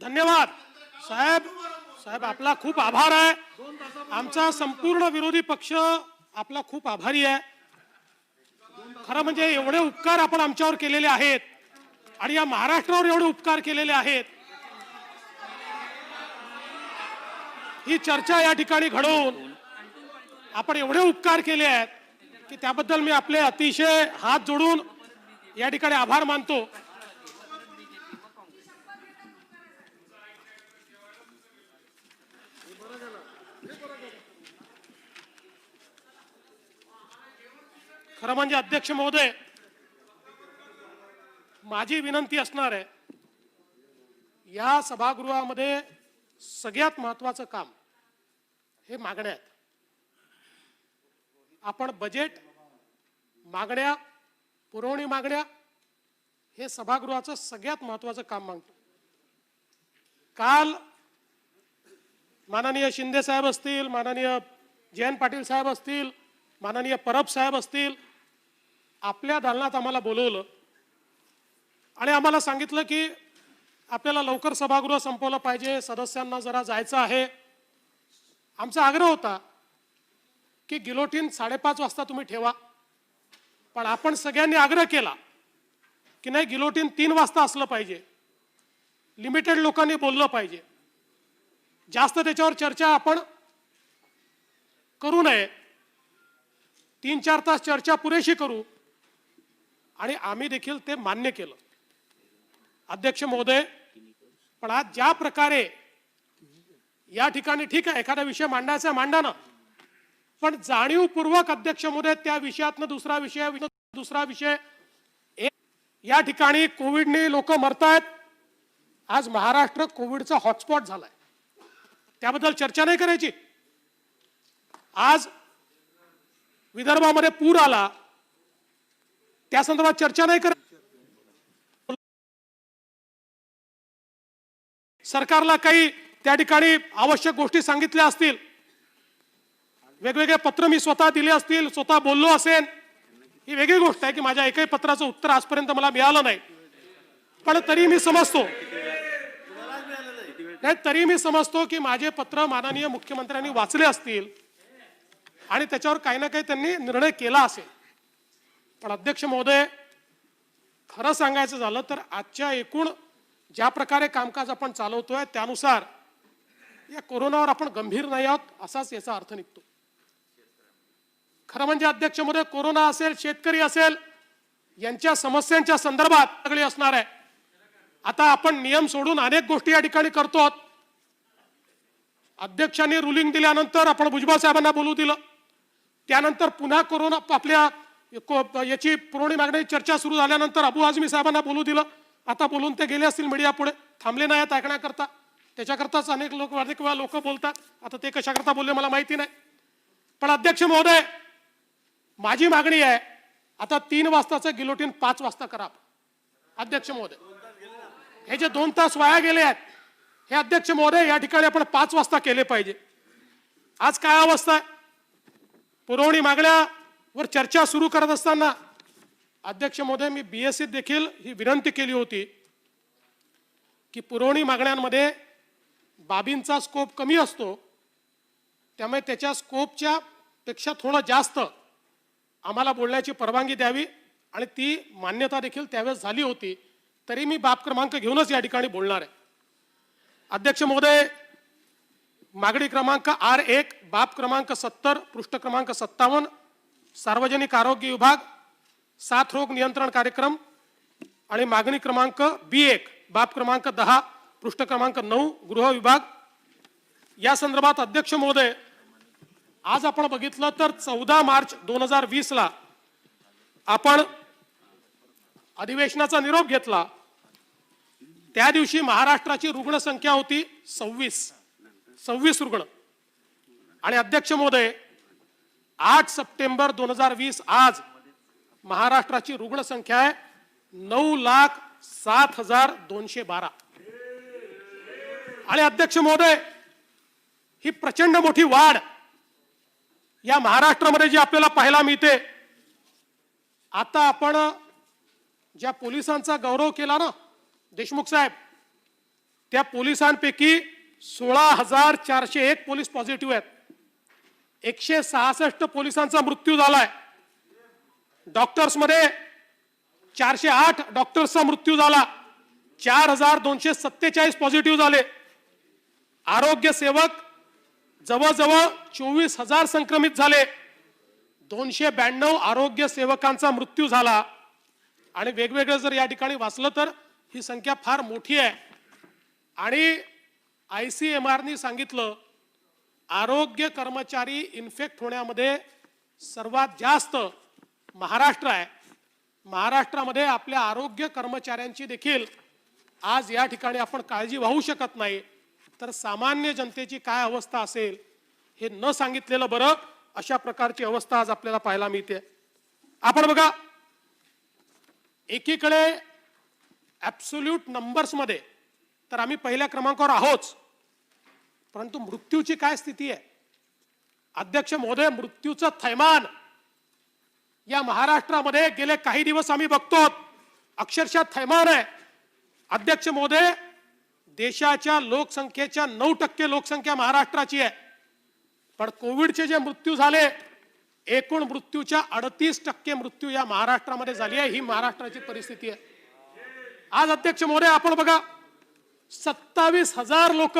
धन्यवाद साहेब. साहेब आपला खूप आभार आहे. आमचा संपूर्ण विरोधी पक्ष आपला खूप आभारी आहे. खरं म्हणजे एवढे उपकार आपण आमच्यावर केलेले आहेत आणि या महाराष्ट्रावर एवढे उपकार केलेले आहेत. ही चर्चा या ठिकाणी घडवून आपण एवढे उपकार केले आहेत की त्याबद्दल मी आपले अतिशय हात जोडून या ठिकाणी आभार मानतो. खरं म्हणजे अध्यक्ष महोदय, माझी विनंती असणार आहे, या सभागृहामध्ये सगळ्यात महत्त्वाचं काम हे मागण्या आहेत. आपण बजेट मागण्या, पुरवणी मागण्या हे सभागृहाचं सगळ्यात महत्त्वाचं काम मागतो. काल माननीय शिंदे साहेब असतील, माननीय जयंत पाटील साहेब असतील, माननीय परब साहेब असतील, आपल्या दालनात आम्हाला बोलवलं आणि आम्हाला सांगितलं की आपल्याला लवकर सभागृह संपवलं पाहिजे, सदस्यांना जरा जायचं आहे. आमचा आग्रह होता की गिलोटीन 5:30 वाजता तुम्ही ठेवा, पण आपण सगळ्यांनी आग्रह केला की नाही, गिलोटीन 3 वाजता असलं पाहिजे. लिमिटेड लोकांनी बोललं पाहिजे, जास्त त्याच्यावर चर्चा आपण करू नये. 3-4 तास चर्चा पुरेशी करू आणि आम्ही देखील ते मान्य केलं. अध्यक्ष महोदय, पण आज ज्या प्रकारे या ठिकाणी ठीक आहे, एखादा विषय मांडायचा मांडा ना, पण जाणीवपूर्वक अध्यक्ष महोदय त्या विषयातनं दुसरा विषय या ठिकाणी कोविडने लोक मरतायत. आज महाराष्ट्र कोविडचा हॉटस्पॉट झालाय, त्याबद्दल चर्चा नाही करायची. आज विदर्भामध्ये पूर आला, त्या संदर्भात चर्चा नाही करायची. सरकारला काही त्या ठिकाणी आवश्यक गोष्टी सांगितल्या असतील, वेगवेगळे पत्र मी स्वतः दिले असतील, स्वतः बोललो असेल, ही वेगळी गोष्ट आहे की माझ्या एकही पत्राचं उत्तर आजपर्यंत मला मिळालं नाही. पण तरी मी समजतो की माझे पत्र माननीय मुख्यमंत्र्यांनी वाचले असतील आणि त्याच्यावर काही ना काही त्यांनी निर्णय केला असेल. पण अध्यक्ष महोदय, खरं सांगायचं झालं तर आजच्या एकूण ज्या प्रकारे कामकाज आपण चालवतोय त्यानुसार या कोरोनावर आपण गंभीर नाही आहोत असाच याचा अर्थ निघतो. खरं म्हणजे अध्यक्ष महोदय, कोरोना असेल, शेतकरी असेल, यांच्या समस्यांच्या संदर्भात सगळी असणार आहे. आता आपण नियम सोडून अनेक गोष्टी या ठिकाणी करतो. अध्यक्षांनी रुलिंग दिल्यानंतर आपण भुजबळ साहेबांना बोलू दिलं, त्यानंतर पुन्हा कोरोना आपल्या याची पुरवणी मागण्याची चर्चा सुरू झाल्यानंतर अबू आझमी साहेबांना बोलू दिलं. आता बोलून ते गेले असतील मीडिया पुढे, थांबले नाही आहेत ऐकण्याकरता. त्याच्याकरताच अनेक वेळा लोक बोलतात. आता ते कशाकरता बोलले मला माहिती नाही. पण अध्यक्ष महोदय, माझी मागणी आहे, आता 3 वाजताचं गिलोटीन 5 वाजता करा. अध्यक्ष महोदय, हे जे 2 तास वाया गेले आहेत, हे अध्यक्ष महोदय या ठिकाणी आपण 5 वाजता केले पाहिजे. आज काय अवस्था आहे, पुरवणी मागण्यावर चर्चा सुरू करत असताना अध्यक्ष महोदय, मी BSCत देखील ही विनंती केली होती की पुरवणी मागण्यांमध्ये बाबींचा स्कोप कमी असतो, त्यामुळे त्याच्या स्कोपच्या पेक्षा थोडं जास्त आम्हाला बोलण्याची परवानगी द्यावी आणि ती मान्यता देखील त्यावेळेस झाली होती. तरी मी बाब क्रमांक घेऊनच या ठिकाणी बोलणार आहे. अध्यक्ष महोदय, मागणी क्रमांक R1, बाब क्रमांक 70, पृष्ठ क्रमांक 57, सार्वजनिक आरोग्य विभाग, साथरोग नियंत्रण कार्यक्रम आणि मागणी क्रमांक B1, बाब क्रमांक 10, पृष्ठ क्रमांक 9, गृह विभाग. या संदर्भात अध्यक्ष महोदय, आज आपण बघितलं तर 14 मार्च 2020 ला आपण अधिवेशनाचा निरोप घेतला. त्या दिवशी महाराष्ट्राची रुग्णसंख्या होती 26 रुग्ण. आणि अध्यक्ष महोदय, 8 सप्टेंबर 2020 आज महाराष्ट्राची रुग्णसंख्या आहे 9,07,212. आणि अध्यक्ष महोदय, ही प्रचंड मोठी वाढ या महाराष्ट्रामध्ये जी आपल्याला पाहायला मिळते. आता आपण ज्या पोलिसांचा गौरव केला ना देशमुख साहेब, त्या पोलिसांपैकी 16,401 पोलीस पॉझिटिव्ह आहेत. 166 पोलिसांचा मृत्यू झालाय. डॉक्टर्समध्ये 408 डॉक्टर्सचा मृत्यू झाला. 4,247 पॉझिटिव्ह झाले. आरोग्य सेवक जवळजवळ 24,000 संक्रमित झाले. 292 आरोग्य सेवकांचा मृत्यू झाला. आणि वेगवेगळं जर या ठिकाणी वाचलं तर ही संख्या फार मोठी आहे. आणि ICMRनी सांगितलं आरोग्य कर्मचारी इन्फेक्ट होण्यामध्ये सर्वात जास्त महाराष्ट्र आहे. महाराष्ट्रामध्ये आपल्या आरोग्य कर्मचाऱ्यांची देखील आज या ठिकाणी आपण काळजी वाहू शकत नाही, तर सामान्य जनतेची काय अवस्था असेल हे न सांगितलेलं बरं. अशा प्रकारची अवस्था आज आपल्याला पाहायला मिळते. आपण बघा, एकीकडे ॲब्सोल्यूट नंबर्समध्ये तर आम्ही पहिल्या क्रमांकावर आहोत, परंतु मृत्यूची काय स्थिती आहे? अध्यक्ष महोदय, मृत्यूचं थैमान या महाराष्ट्रामध्ये गेले काही दिवस आम्ही बघतो, अक्षरशः थैमान आहे. अध्यक्ष महोदय, देशाच्या लोकसंख्येच्या 9% लोकसंख्या महाराष्ट्राची आहे, पण कोविडचे जे मृत्यू झाले एकूण मृत्यूच्या 38% मृत्यू या महाराष्ट्रामध्ये झाली आहे. ही महाराष्ट्राची परिस्थिती आहे. आज अध्यक्ष महोदय आपण बघा, 27,000 लोक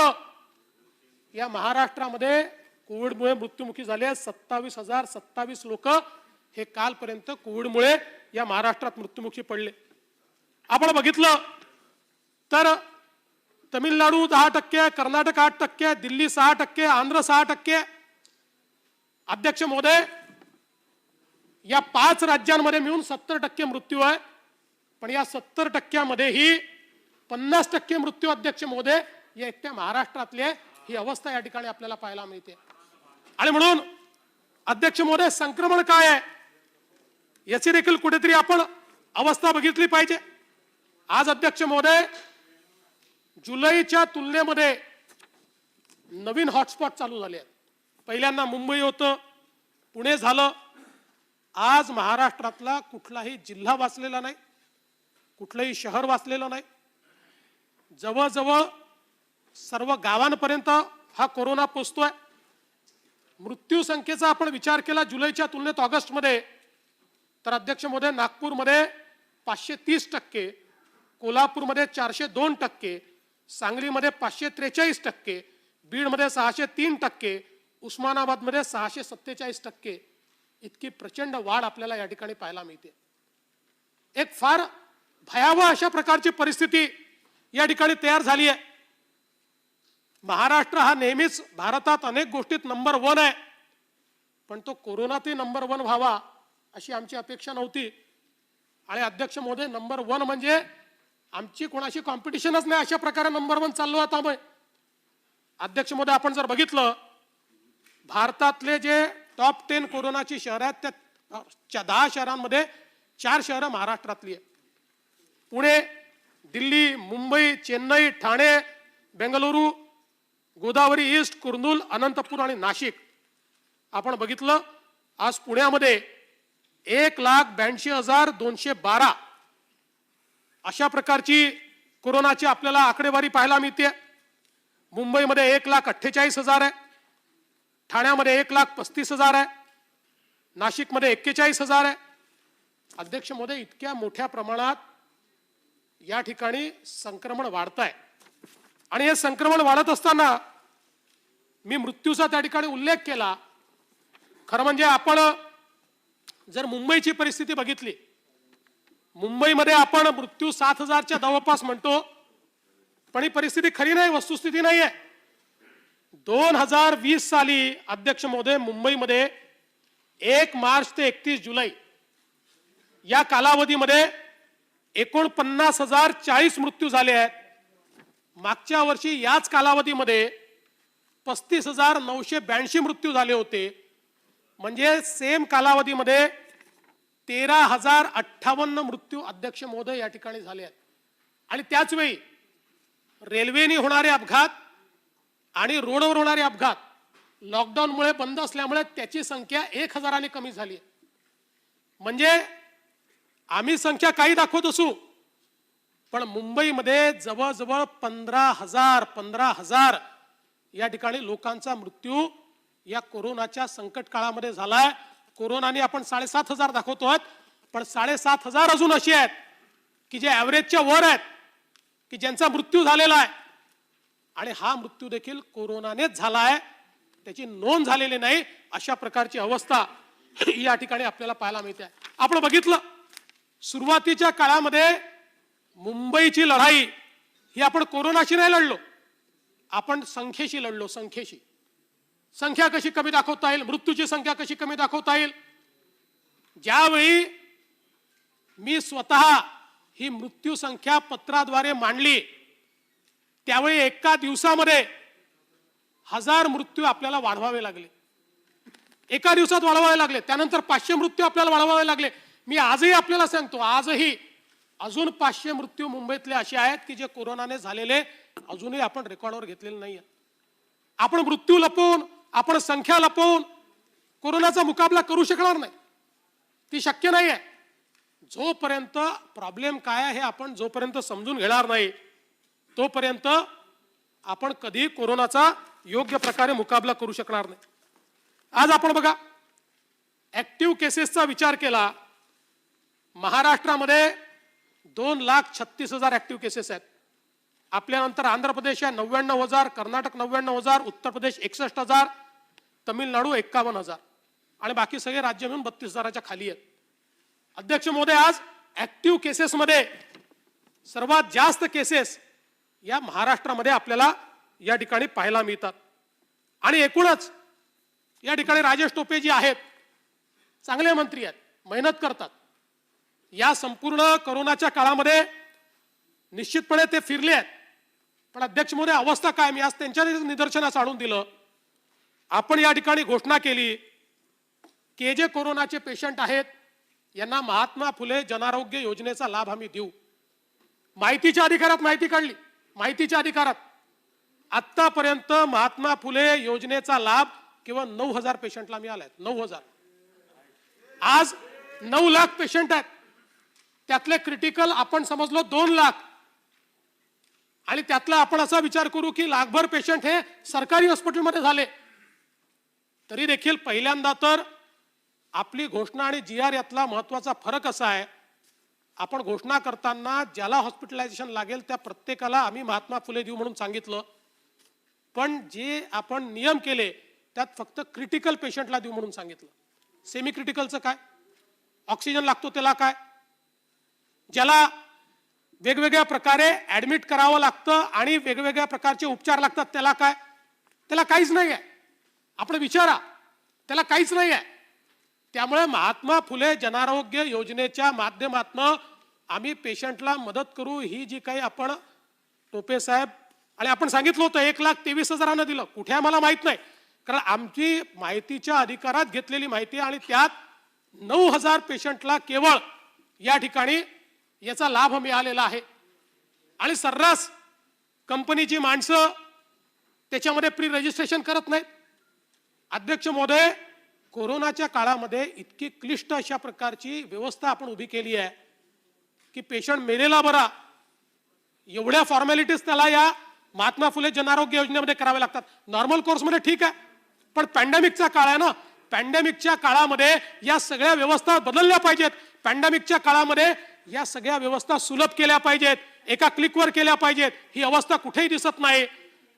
या महाराष्ट्रामध्ये कोविडमुळे मृत्युमुखी झाले आहेत. 27,027 लोक हे कालपर्यंत कोविडमुळे या महाराष्ट्रात मृत्युमुखी पडले. आपण बघितलं तर तमिळनाडू 10%, कर्नाटक 8%, दिल्ली 6%, आंध्र 6%. अध्यक्ष महोदय, या 5 राज्यांमध्ये मिळून 70% मृत्यू आहे, पण या 70%मध्येही 50% मृत्यू अध्यक्ष महोदय या एकट्या महाराष्ट्रातले. ही अवस्था या ठिकाणी आपल्याला पाहायला मिळते. आणि म्हणून अध्यक्ष महोदय, संक्रमण काय आहे याची देखील कुठेतरी आपण अवस्था बघितली पाहिजे. आज अध्यक्ष महोदय, जुलैच्या तुलनेमध्ये नवीन हॉटस्पॉट चालू झाले आहेत. पहिल्यांदा मुंबई होतं, पुणे झालं. आज महाराष्ट्रातला कुठलाही जिल्हा वाचलेला नाही, कुठलंही शहर वाचलेलं नाही. जवळजवळ सर्व गावांपर्यंत हा कोरोना पोहोचतोय. मृत्यू संख्येचा आपण विचार केला जुलैच्या तुलनेत ऑगस्टमध्ये, तर अध्यक्ष महोदय, नागपूरमध्ये 530%, कोल्हापूरमध्ये 402%, सांगलीमध्ये 543%, बीडमध्ये 603%, उस्मानाबादमध्ये 647%. इतकी प्रचंड वाढ आपल्याला या ठिकाणी पाहायला मिळते. एक फार भयावह अशा प्रकारची परिस्थिती या ठिकाणी तयार झाली आहे. महाराष्ट्र हा नेहमीच भारतात अनेक गोष्टीत नंबर 1 आहे, पण तो कोरोनातही नंबर 1 व्हावा अशी आमची अपेक्षा नव्हती. आणि अध्यक्ष महोदय, नंबर 1 म्हणजे आमची कोणाशी कॉम्पिटिशनच नाही, अशा प्रकारे नंबर 1 चाललो आता आम्ही. अध्यक्ष महोदय, आपण जर बघितलं भारतातले जे टॉप 10 कोरोनाची शहर आहेत त्या 10 शहरांमध्ये 4 शहरं महाराष्ट्रातली आहेत. पुणे, दिल्ली, मुंबई, चेन्नई, ठाणे, बेंगलुरू, गोदावरी ईस्ट, कुर्नूल, अनंतपूर आणि नाशिक. आपण बघितलं आज पुण्यामध्ये 1,82,212 अशा प्रकारची कोरोनाची आपल्याला आकडेवारी पाहायला मिळते. मुंबईमध्ये 1,48,000 आहे, ठाण्यामध्ये 1,35,000 आहे, नाशिकमध्ये 41,000 आहे. अध्यक्ष महोदय, इतक्या मोठ्या प्रमाणात या ठिकाणी संक्रमण वाढत आहे. आणि हे संक्रमण वाढत असताना मी मृत्यूचा त्या ठिकाणी उल्लेख केला. खरं म्हणजे आपण जर मुंबईची परिस्थिती बघितली, मुंबईमध्ये आपण मृत्यू 7,000च्या जवळपास म्हणतो, पण ही परिस्थिती खरी नाही, वस्तुस्थिती नाही आहे. 2020 साली अध्यक्ष महोदय, मुंबईमध्ये 1 मार्च ते 31 जुलै या कालावधीमध्ये 49,040 मृत्यू झाले आहेत. मागच्या वर्षी याच कालावधीमध्ये 35,982 मृत्यू झाले होते. म्हणजे सेम कालावधीमध्ये 13,058 मृत्यू अध्यक्ष महोदय या ठिकाणी झाले आहेत. आणि त्याच वेळी रेल्वेने होणारे अपघात आणि रोडवर होणारे अपघात लॉकडाऊनमुळे बंद असल्यामुळे त्याची संख्या 1,000ने कमी झाली आहे. म्हणजे आम्ही संख्या काही दाखवत असू, पण मुंबईमध्ये जवळजवळ 15,000 या ठिकाणी लोकांचा मृत्यू या कोरोनाच्या संकट काळामध्ये झालाय. कोरोनाने आपण 7,500 दाखवतोय, पण 7,500 अजून अशी आहेत की जे ॲव्हरेजच्या वर आहेत, की ज्यांचा मृत्यू झालेला आहे. आणि हा मृत्यू देखील कोरोनानेच झाला आहे, त्याची नोंद झालेली नाही. अशा प्रकारची अवस्था या ठिकाणी आपल्याला पाहायला मिळते. आपण बघितलं सुरुवातीच्या काळामध्ये मुंबईची लढाई ही आपण कोरोनाशी नाही लढलो, आपण संख्येशी लढलो. संख्या कशी कमी दाखवता येईल, मृत्यूची संख्या कशी कमी दाखवता येईल. ज्यावेळी मी स्वतः ही मृत्यू संख्या पत्राद्वारे मांडली, त्यावेळी एका दिवसामध्ये 1000 मृत्यू आपल्याला वाढवावे लागले. एका दिवसात वाढवावे लागले. त्यानंतर 500 मृत्यू आपल्याला वाढवावे लागले. मी आजही आपल्याला सांगतो, आजही अजून 500 मृत्यू मुंबईतले असे आहेत की जे कोरोनाने झालेले अजूनही आपण रेकॉर्डवर घेतलेले नाही. आपण मृत्यू लपवून, आपण संख्या लपवून कोरोनाचा मुकाबला करू शकणार नाही. ती शक्य नाही आहे. जोपर्यंत प्रॉब्लेम काय आहे हे आपण जोपर्यंत समजून घेणार नाही, तोपर्यंत आपण कधी कोरोनाचा योग्य प्रकारे मुकाबला करू शकणार नाही. आज आपण बघा ऍक्टिव्ह केसेसचा विचार केला, महाराष्ट्रामध्ये 2,36,000 ऍक्टिव्ह केसेस आहेत. आपल्यानंतर आंध्र प्रदेश आहे 99,000, कर्नाटक 99,000, उत्तर प्रदेश 61,000, तमिळनाडू 51,000 आणि बाकी सगळे राज्य मिळून 32,000च्या खाली आहेत. अध्यक्ष महोदय, आज ऍक्टिव्ह केसेसमध्ये सर्वात जास्त केसेस या महाराष्ट्रामध्ये आपल्याला या ठिकाणी पाहायला मिळतात. आणि एकूणच या ठिकाणी राजेश टोपे जी आहेत, चांगले मंत्री आहेत, मेहनत करतात. या संपूर्ण कोरोनाच्या काळामध्ये निश्चितपणे ते फिरले आहेत. पण अध्यक्ष महोदय, अवस्था काय, मी आज त्यांच्या निदर्शनास आणून दिलं. आपण या ठिकाणी घोषणा केली की जे कोरोनाचे पेशंट आहेत यांना महात्मा फुले जनआरोग्य योजनेचा लाभ आम्ही देऊ. माहितीच्या अधिकारात माहिती काढली. माहितीच्या अधिकारात आतापर्यंत महात्मा फुले योजनेचा लाभ केवळ 9,000 पेशंटला मिळालाय. 9,000. आज 9 लाख पेशंट आहेत. त्यातले क्रिटिकल आपण समजलो 2 लाख. आणि त्यातला आपण असा विचार करू की लाखभर पेशंट हे सरकारी हॉस्पिटलमध्ये झाले. तरी देखील पहिल्यांदा तर आपली घोषणा आणि GR यातला महत्वाचा फरक असा आहे, आपण घोषणा करताना ज्याला हॉस्पिटलायझेशन लागेल त्या प्रत्येकाला आम्ही महात्मा फुले देऊ म्हणून सांगितलं. पण जे आपण नियम केले त्यात फक्त क्रिटिकल पेशंटला देऊ म्हणून सांगितलं. सेमी क्रिटिकलचं काय, ऑक्सिजन लागतो त्याला काय, ज्याला वेगवेगळ्या प्रकारे ऍडमिट करावं लागतं आणि वेगवेगळ्या प्रकारचे उपचार लागतात त्याला काय, त्याला काहीच नाही आहे. आपण विचारा, त्याला काहीच नाही आहे. त्यामुळे महात्मा फुले जनआरोग्य योजनेच्या माध्यमातून आम्ही पेशंटला मदत करू. ही जी काही आपण टोपे साहेब आणि आपण सांगितलं होतं 1,23,000 दिलं, कुठे आम्हाला माहित नाही, कारण आमची माहितीच्या अधिकारात घेतलेली माहिती आणि त्यात 9,000 पेशंटला केवळ या ठिकाणी याचा लाभ मिळालेला आहे. आणि सर्रास कंपनीची माणसं त्याच्यामध्ये प्री रजिस्ट्रेशन करत नाहीत. अध्यक्ष महोदय, कोरोनाच्या काळामध्ये इतकी क्लिष्ट अशा प्रकारची व्यवस्था आपण उभी केली आहे की पेशंट मेलेला बरा, एवढ्या फॉर्मॅलिटीज त्याला या महात्मा फुले जनआरोग्य योजनेमध्ये करावे लागतात. नॉर्मल कोर्समध्ये ठीक आहे, पण पॅन्डेमिकचा काळ आहे ना, पॅन्डेमिकच्या काळामध्ये या सगळ्या व्यवस्था बदलल्या पाहिजेत. पॅन्डेमिकच्या काळामध्ये या सगळ्या व्यवस्था सुलभ केल्या पाहिजेत, एका क्लिकवर केल्या पाहिजेत. ही अवस्था कुठेही दिसत नाही.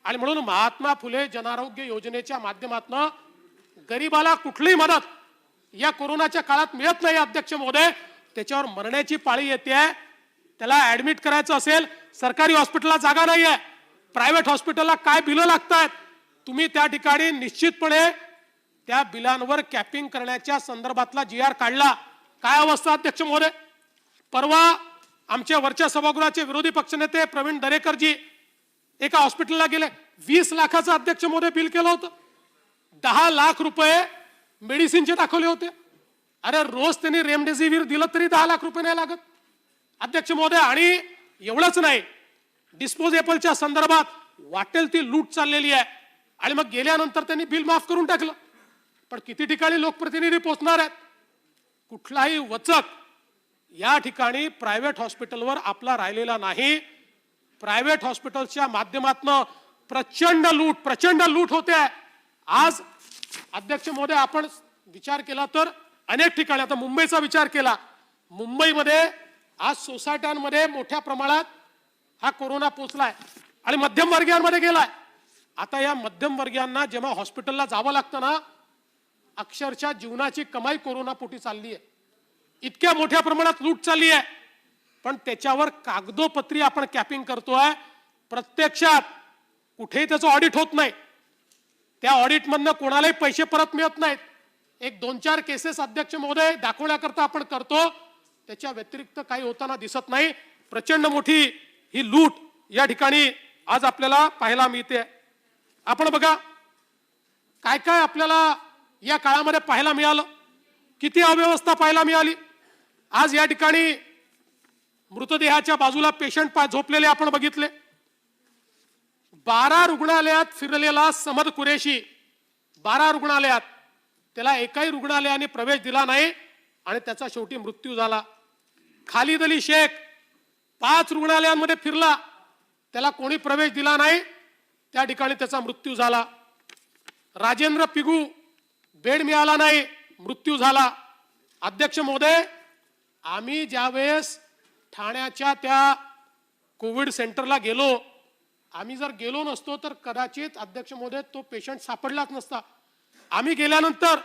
आणि म्हणून महात्मा फुले जनआरोग्य योजनेच्या माध्यमातून गरीबाला कुठलीही मदत या कोरोनाच्या काळात मिळत नाही. अध्यक्ष महोदय, त्याच्यावर मरण्याची पाळी येते, त्याला ऍडमिट करायचं असेल, सरकारी हॉस्पिटलला जागा नाही आहे, प्रायव्हेट हॉस्पिटलला काय बिलं लागतात, तुम्ही त्या ठिकाणी निश्चितपणे त्या बिलांवर कॅपिंग करण्याच्या संदर्भातला GR काढला. काय अवस्था अध्यक्ष महोदय, परवा आमच्या वरच्या सभागृहाचे विरोधी पक्षनेते प्रवीण दरेकरजी एका हॉस्पिटलला गेले, 20 लाखाचं अध्यक्ष महोदय बिल केलं होतं. 10 लाख रुपये मेडिसिनचे दाखवले होते. अरे रोज त्यांनी रेमडेसिवीर दिलं तरी 10 लाख रुपये नाही लागत अध्यक्ष महोदय. आणि एवढंच नाही, डिस्पोजेबलच्या संदर्भात वाटेल ती लूट चाललेली आहे. आणि मग गेल्यानंतर त्यांनी बिल माफ करून टाकलं. पण किती ठिकाणी लोकप्रतिनिधी पोहोचणार आहेत, कुठलाही वचक या ठिकाणी प्रायव्हेट हॉस्पिटलवर आपला राहिलेला नाही. प्रायव्हेट हॉस्पिटलच्या माध्यमातून प्रचंड लूट होते. आज अध्यक्ष महोदय आपण विचार केला तर अनेक ठिकाणी, आता मुंबईचा विचार केला, मुंबईमध्ये आज सोसायट्यांमध्ये मोठ्या प्रमाणात हा कोरोना पोहोचलाय आणि मध्यमवर्गीयांमध्ये गेलाय. आता या मध्यमवर्गीयांना जेव्हा हॉस्पिटलला जावं लागतं ना, अक्षरशः जीवनाची कमाई कोरोनापोटी चालली आहे. इतक्या मोठ्या प्रमाणात लूट चालली आहे. पण त्याच्यावर कागदोपत्री आपण कॅपिंग करतोय. प्रत्यक्षात कुठेही त्याचं ऑडिट होत नाही. त्या ऑडिटमधनं कोणालाही पैसे परत मिळत नाहीत. एक 2-4 केसेस अध्यक्ष महोदय दाखवण्याकरता आपण करतो, त्याच्या व्यतिरिक्त काही होताना दिसत नाही. प्रचंड मोठी ही लूट या ठिकाणी आज आपल्याला पाहायला मिळते. आपण बघा काय काय आपल्याला या काळामध्ये पाहायला मिळालं, किती अव्यवस्था पाहायला मिळाली. आज या ठिकाणी मृतदेहाच्या बाजूला पेशंट झोपलेले आपण बघितले. 12 रुग्णालयात फिरलेला समद कुरेशी, 12 रुग्णालयात, त्याला एकाही रुग्णालयाने प्रवेश दिला नाही आणि त्याचा शेवटी मृत्यू झाला. खालिद अली शेख 5 रुग्णालयांमध्ये फिरला, त्याला कोणी प्रवेश दिला नाही, त्या ठिकाणी त्याचा मृत्यू झाला. राजेंद्र पिगू बेड मिळाला नाही, मृत्यू झाला. अध्यक्ष महोदय, आम्ही ज्यावेळेस ठाण्याच्या त्या कोविड सेंटरला गेलो, आम्ही जर गेलो नसतो तर कदाचित अध्यक्ष महोदय तो पेशंट सापडलाच नसता. आम्ही गेल्यानंतर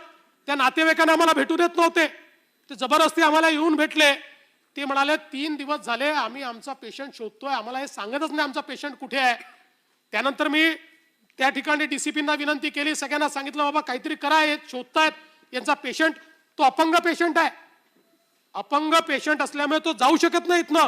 त्या नातेवाईकांना आम्हाला भेटू देत नव्हते. ते जबरदस्ती आम्हाला येऊन भेटले. ते म्हणाले 3 दिवस झाले आम्ही आमचा पेशंट शोधतोय, आम्हाला हे सांगतच नाही आमचा पेशंट कुठे आहे. त्यानंतर मी त्या ठिकाणी डीसीपींना विनंती केली, सगळ्यांना सांगितलं बाबा काहीतरी करा, हे शोधतायत यांचा पेशंट. तो अपंग पेशंट आहे. अपंग पेशंट असल्यामुळे तो जाऊ शकत नाही इथनं.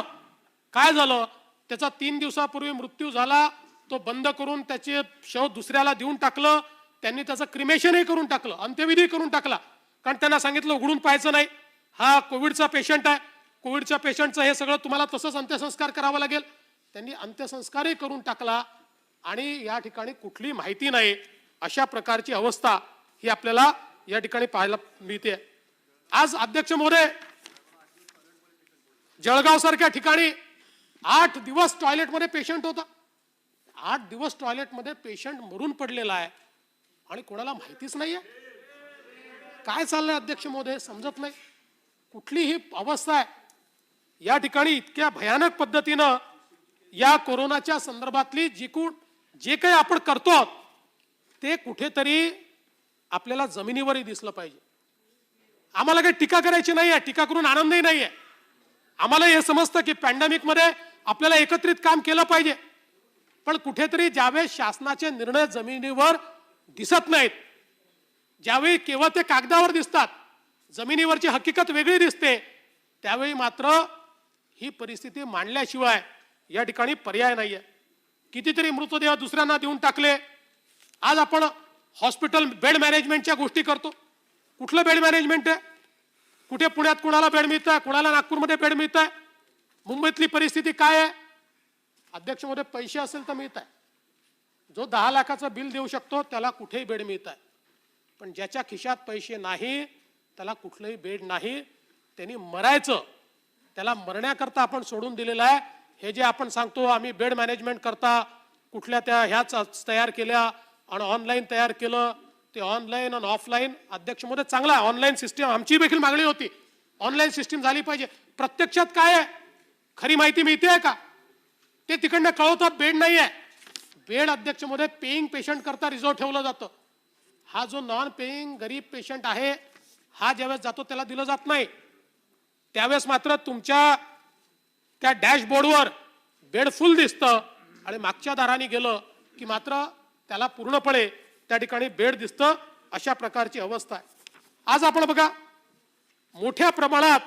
काय झालं, त्याचा 3 दिवसापूर्वी मृत्यू झाला. तो बंद करून त्याचे शव दुसऱ्याला देऊन टाकलं. त्यांनी त्याचं क्रिमेशनही करून टाकलं, अंत्यविधी करून टाकला. कारण त्यांना सांगितलं उघडून पाहायचं नाही, हा कोविडचा पेशंट आहे, कोविडच्या पेशंटचं हे सगळं तुम्हाला तसंच अंत्यसंस्कार करावा लागेल. त्यांनी अंत्यसंस्कारही करून टाकला आणि या ठिकाणी कुठली माहिती नाही. अशा प्रकारची अवस्था ही आपल्याला या ठिकाणी पाहायला मिळते. आज अध्यक्ष महोदय, जळगाव सारख्या ठिकाणी 8 दिवस टॉयलेटमध्ये पेशंट होता. 8 दिवस टॉयलेटमध्ये पेशंट मरून पडलेला आहे आणि कोणाला माहितीच नाहीये. काय चाललंय अध्यक्ष महोदय समजत नाही. कुठली ही अवस्था आहे या ठिकाणी. इतक्या भयानक पद्धतीनं या कोरोनाच्या संदर्भातली जे काही आपण करतो ते कुठेतरी आपल्याला जमिनीवरही दिसलं पाहिजे. आम्हाला काही टीका करायची नाहीये, टीका करून आनंदही नाहीये. आम्हाला हे समजतं की पॅन्डेमिक मध्ये आपल्याला एकत्रित काम केलं पाहिजे. पण कुठेतरी ज्यावेळेस शासनाचे निर्णय जमिनीवर दिसत नाहीत, ज्यावेळी केवळ ते कागदावर दिसतात, जमिनीवरची हकीकत वेगळी दिसते, त्यावेळी मात्र ही परिस्थिती मांडल्याशिवाय या ठिकाणी पर्याय नाहीये. कितीतरी मृतदेह दुसऱ्यांना देऊन टाकले. आज आपण हॉस्पिटल बेड मॅनेजमेंटच्या गोष्टी करतो. कुठलं बेड मॅनेजमेंट आहे? कुठे पुण्यात कुणाला बेड मिळत आहे, कुणाला नागपूरमध्ये बेड मिळत आहे. मुंबईतली परिस्थिती काय आहे अध्यक्ष महोदय? पैसे असेल तर मिळत आहे. जो 10 लाखाचं बिल देऊ शकतो त्याला कुठेही बेड मिळत आहे. पण ज्याच्या खिशात पैसे नाही त्याला कुठलंही बेड नाही. त्यांनी मरायचं, त्याला मरण्याकरता आपण सोडून दिलेलं आहे. हे जे आपण सांगतो आम्ही बेड मॅनेजमेंट करता कुठल्या त्या ह्याच तयार केल्या आणि ऑनलाईन तयार केलं, ते ऑनलाईन आणि ऑफलाईन. अध्यक्ष महोदय चांगला आहे ऑनलाईन सिस्टीम, आमची देखील मागणी होती ऑनलाईन सिस्टीम झाली पाहिजे. प्रत्यक्षात काय आहे, खरी माहिती मिळते का? ते तिकडनं कळवतात बेड नाही आहे. बेड अध्यक्ष महोदय पेईंग पेशंट करता रिझर्व ठेवलं जातं. हा जो नॉन पेईंग गरीब पेशंट आहे हा ज्यावेळेस जातो त्याला दिलं जात नाही. त्यावेळेस मात्र तुमच्या त्या डॅशबोर्डवर बेड फुल दिसतं आणि मागच्या दाराने गेलं की मात्र त्याला पूर्णपणे त्या ठिकाणी बेड दिसतं. अशा प्रकारची अवस्था आहे. आज आपण बघा मोठ्या प्रमाणात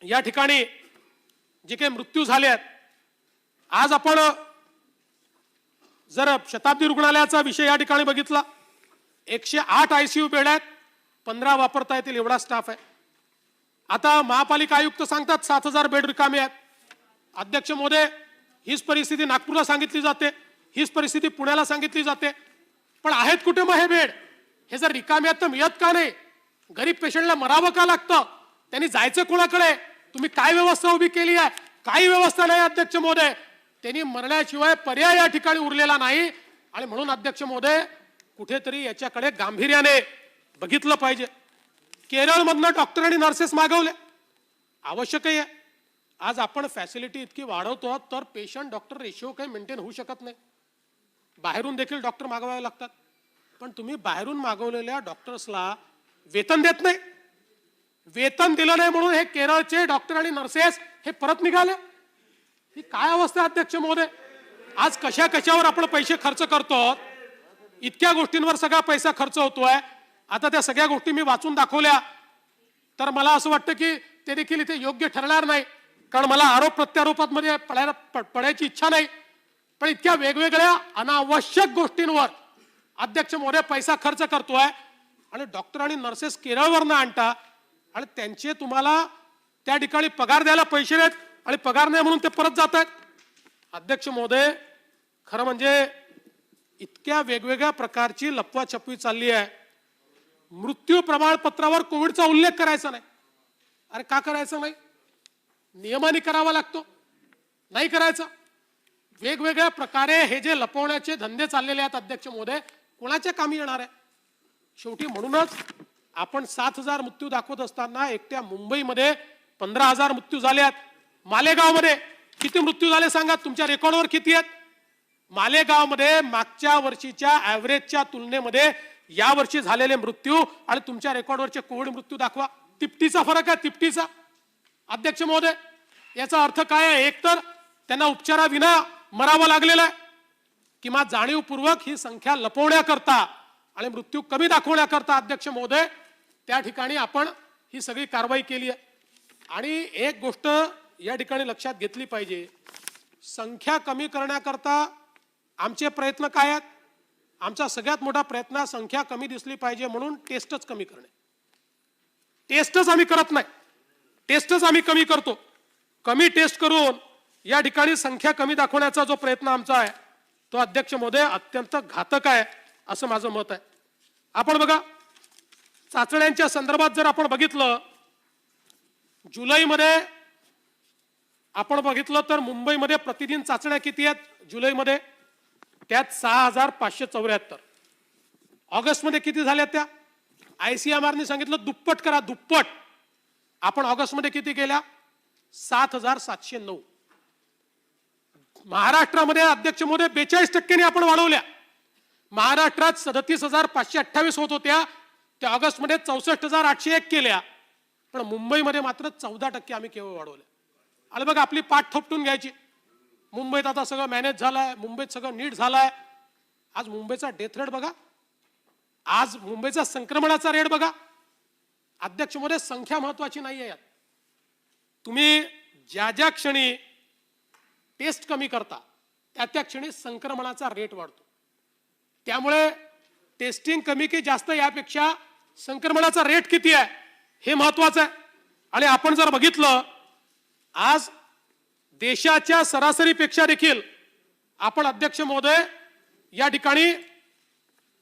या ठिकाणी जे काही मृत्यू झाले आहेत. आज आपण जर शताब्दी रुग्णालयाचा विषय या ठिकाणी बघितला, 108 ICU बेड आहेत, 15 वापरता येतील एवढा स्टाफ आहे. आता महापालिका आयुक्त सांगतात 7000 बेड रिकामे आहेत. अध्यक्ष महोदय, हीच परिस्थिती नागपूरला सांगितली जाते, हीच परिस्थिती पुण्याला सांगितली जाते. पण आहेत कुठे मग हे बेड? हे जर रिकामे आहेत तर मिळत का नाही? गरीब पेशंटला मरावं का लागतं? त्यांनी जायचं कोणाकडे? तुम्ही काय व्यवस्था उभी केली आहे? काही व्यवस्था नाही अध्यक्ष महोदय. त्यांनी मरण्याशिवाय पर्याय या ठिकाणी उरलेला नाही आणि म्हणून अध्यक्ष महोदय कुठेतरी याच्याकडे गांभीर्याने बघितलं पाहिजे. केरळमधनं डॉक्टर आणि नर्सेस मागवले, आवश्यकही आहे. आज आपण फॅसिलिटी इतकी वाढवतो तर पेशंट डॉक्टर रेशिओ काही मेंटेन होऊ शकत नाही. बाहेरून देखील डॉक्टर मागवावे लागतात. पण तुम्ही बाहेरून मागवलेल्या डॉक्टर्सला वेतन देत नाही. वेतन दिलं नाही म्हणून हे केरळचे डॉक्टर आणि नर्सेस हे परत निघाले. ही काय अवस्था अध्यक्ष महोदय? आज कशा कशावर आपण पैसे खर्च करतो, इतक्या गोष्टींवर सगळा पैसा खर्च होतोय. आता त्या सगळ्या गोष्टी मी वाचून दाखवल्या तर मला असं वाटतं की ते देखील इथे योग्य ठरणार नाही, कारण मला आरोप प्रत्यारोपात मध्ये पडायची इच्छा नाही. पण इतक्या वेगवेगळ्या अनावश्यक गोष्टींवर अध्यक्ष महोदय पैसा खर्च करतोय आणि डॉक्टर आणि नर्सेस केरळवरनं आणता आणि त्यांचे तुम्हाला त्या ठिकाणी पगार द्यायला पैसे नाहीत आणि पगार नाही म्हणून ते परत जात आहेत. अध्यक्ष महोदय, खरं म्हणजे इतक्या वेगवेगळ्या प्रकारची लपवाछपवी चालली आहे. मृत्यू प्रमाणपत्रावर कोविडचा उल्लेख करायचा नाही. अरे का करायचा नाही? नियमाने करावा लागतो, नाही करायचा. वेगवेगळ्या प्रकारे हे जे लपवण्याचे धंदे चाललेले आहेत अध्यक्ष महोदय, कोणाच्या कामी येणार आहे? शेवटी म्हणूनच आपण 7,000 मृत्यू दाखवत असताना एकट्या मुंबईमध्ये 15,000 मृत्यू झाले आहेत. मालेगावमध्ये किती मृत्यू झाले सांगा, तुमच्या रेकॉर्डवर किती आहेत? मालेगावमध्ये मागच्या वर्षीच्या ऍव्हरेजच्या तुलनेमध्ये या वर्षी झालेले मृत्यू आणि तुमच्या रेकॉर्डवरचे कोविड मृत्यू दाखवा. तिपटीचा फरक आहे, तिपटीचा. अध्यक्ष महोदय, याचा अर्थ काय आहे? एक तर त्यांना उपचाराविना मरावं लागलेलं आहे किंवा जाणीवपूर्वक ही संख्या लपवण्याकरता आणि मृत्यू कमी दाखवण्याकरता अध्यक्ष महोदय त्या ठिकाणी आपण ही सगळी कारवाई केली आहे. आणि एक गोष्ट या ठिकाणी लक्षात घेतली पाहिजे, संख्या कमी करण्याकरता आमचे प्रयत्न काय आहेत? आमचा सगळ्यात मोठा प्रयत्न संख्या कमी दिसली पाहिजे म्हणून टेस्टच कमी करणे. टेस्टच आम्ही करत नाही, टेस्टच आम्ही कमी करतो. कमी टेस्ट करून या ठिकाणी संख्या कमी दाखवण्याचा जो प्रयत्न आमचा आहे तो अध्यक्ष महोदय अत्यंत घातक आहे असं माझं मत आहे. आपण बघा, चाचण्यांच्या संदर्भात जर आपण बघितलं, जुलैमध्ये आपण बघितलं तर मुंबईमध्ये प्रतिदिन चाचण्या किती आहेत जुलैमध्ये? त्यात 6,574. ऑगस्टमध्ये किती झाल्या? त्या ICMRने सांगितलं दुप्पट करा, दुप्पट. आपण ऑगस्टमध्ये किती केल्या? 7,709. महाराष्ट्रामध्ये अध्यक्ष महोदय 42% आपण वाढवल्या. महाराष्ट्रात 37,528 होत होत्या, त्या ऑगस्टमध्ये 64,801 केल्या. पण मुंबईमध्ये मात्र 14% आम्ही केवळ वाढवल्या. आणि बघा, आपली पाठ थोपटून घ्यायची. मुंबईत आता सगळं मॅनेज झालंय, मुंबईत सगळं नीट झालंय. आज मुंबईचा डेथ रेट बघा, आज मुंबईचा संक्रमणाचा रेट बघा. अध्यक्ष महोदय, संख्या महत्वाची नाहीये यात. तुम्ही ज्या ज्या क्षणी टेस्ट कमी करता त्या त्या क्षणी संक्रमणाचा रेट वाढतो. त्यामुळे टेस्टिंग कमी की जास्त यापेक्षा संक्रमणाचा रेट किती आहे हे महत्वाचं आहे. आणि आपण जर बघितलं, आज देशाच्या सरासरीपेक्षा देखील आपण अध्यक्ष महोदय या ठिकाणी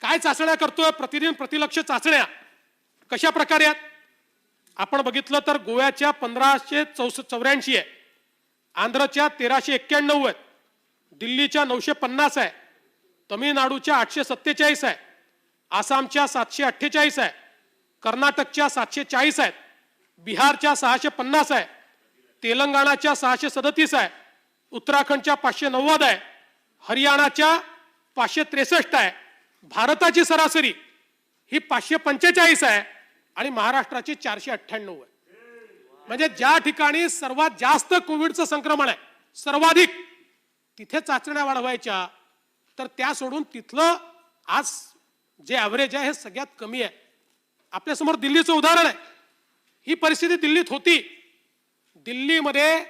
काय चाचण्या करतोय? प्रतिदिन प्रतिलक्ष चाचण्या कशा प्रकारे आहेत आपण बघितलं तर गोव्याच्या 1,584 आहे, आंध्रच्या 1,391 आहेत, दिल्लीच्या 950 आहे, तमिळनाडूच्या 847 आहे, आसामच्या 748 आहे, कर्नाटकच्या 740 आहेत, बिहारच्या 650 आहे, तेलंगणाच्या 637 आहे, उत्तराखंडच्या 590 आहे, हरियाणाच्या 563 आहे. भारताची सरासरी ही 545 आहे आणि महाराष्ट्राची 498 आहे. म्हणजे ज्या ठिकाणी सर्वात जास्त कोविडचं संक्रमण आहे, सर्वाधिक, तिथे चाचण्या वाढवायच्या, तर त्या सोडून तिथलं आज जे ॲव्हरेज आहे हे सगळ्यात कमी आहे. आपल्यासमोर दिल्लीचं उदाहरण आहे. ही परिस्थिती दिल्लीत होती. दिल्लीमध्ये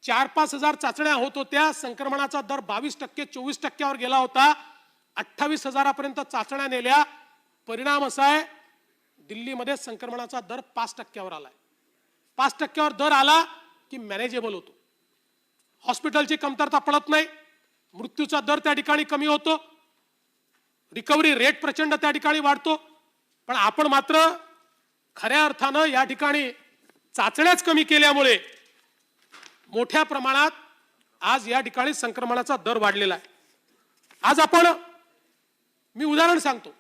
4-5 हजार चाचण्या होत होत्या, संक्रमणाचा दर 22%, 24% गेला होता. 28,000पर्यंत चाचण्या नेल्या. परिणाम असा आहे, दिल्लीमध्ये संक्रमणाचा दर 5% आलाय. 5% दर आला की मॅनेजेबल होतो. हॉस्पिटलची कमतरता पडत नाही, मृत्यूचा दर त्या ठिकाणी कमी होतो, रिकव्हरी रेट प्रचंड त्या ठिकाणी वाढतो. पण आपण मात्र खऱ्या अर्थानं या ठिकाणी चाचण्याच कमी केल्यामुळे मोठ्या प्रमाणात आज या ठिकाणी संक्रमणाचा दर वाढलेला आहे। आज आपण मी उदाहरण सांगतो,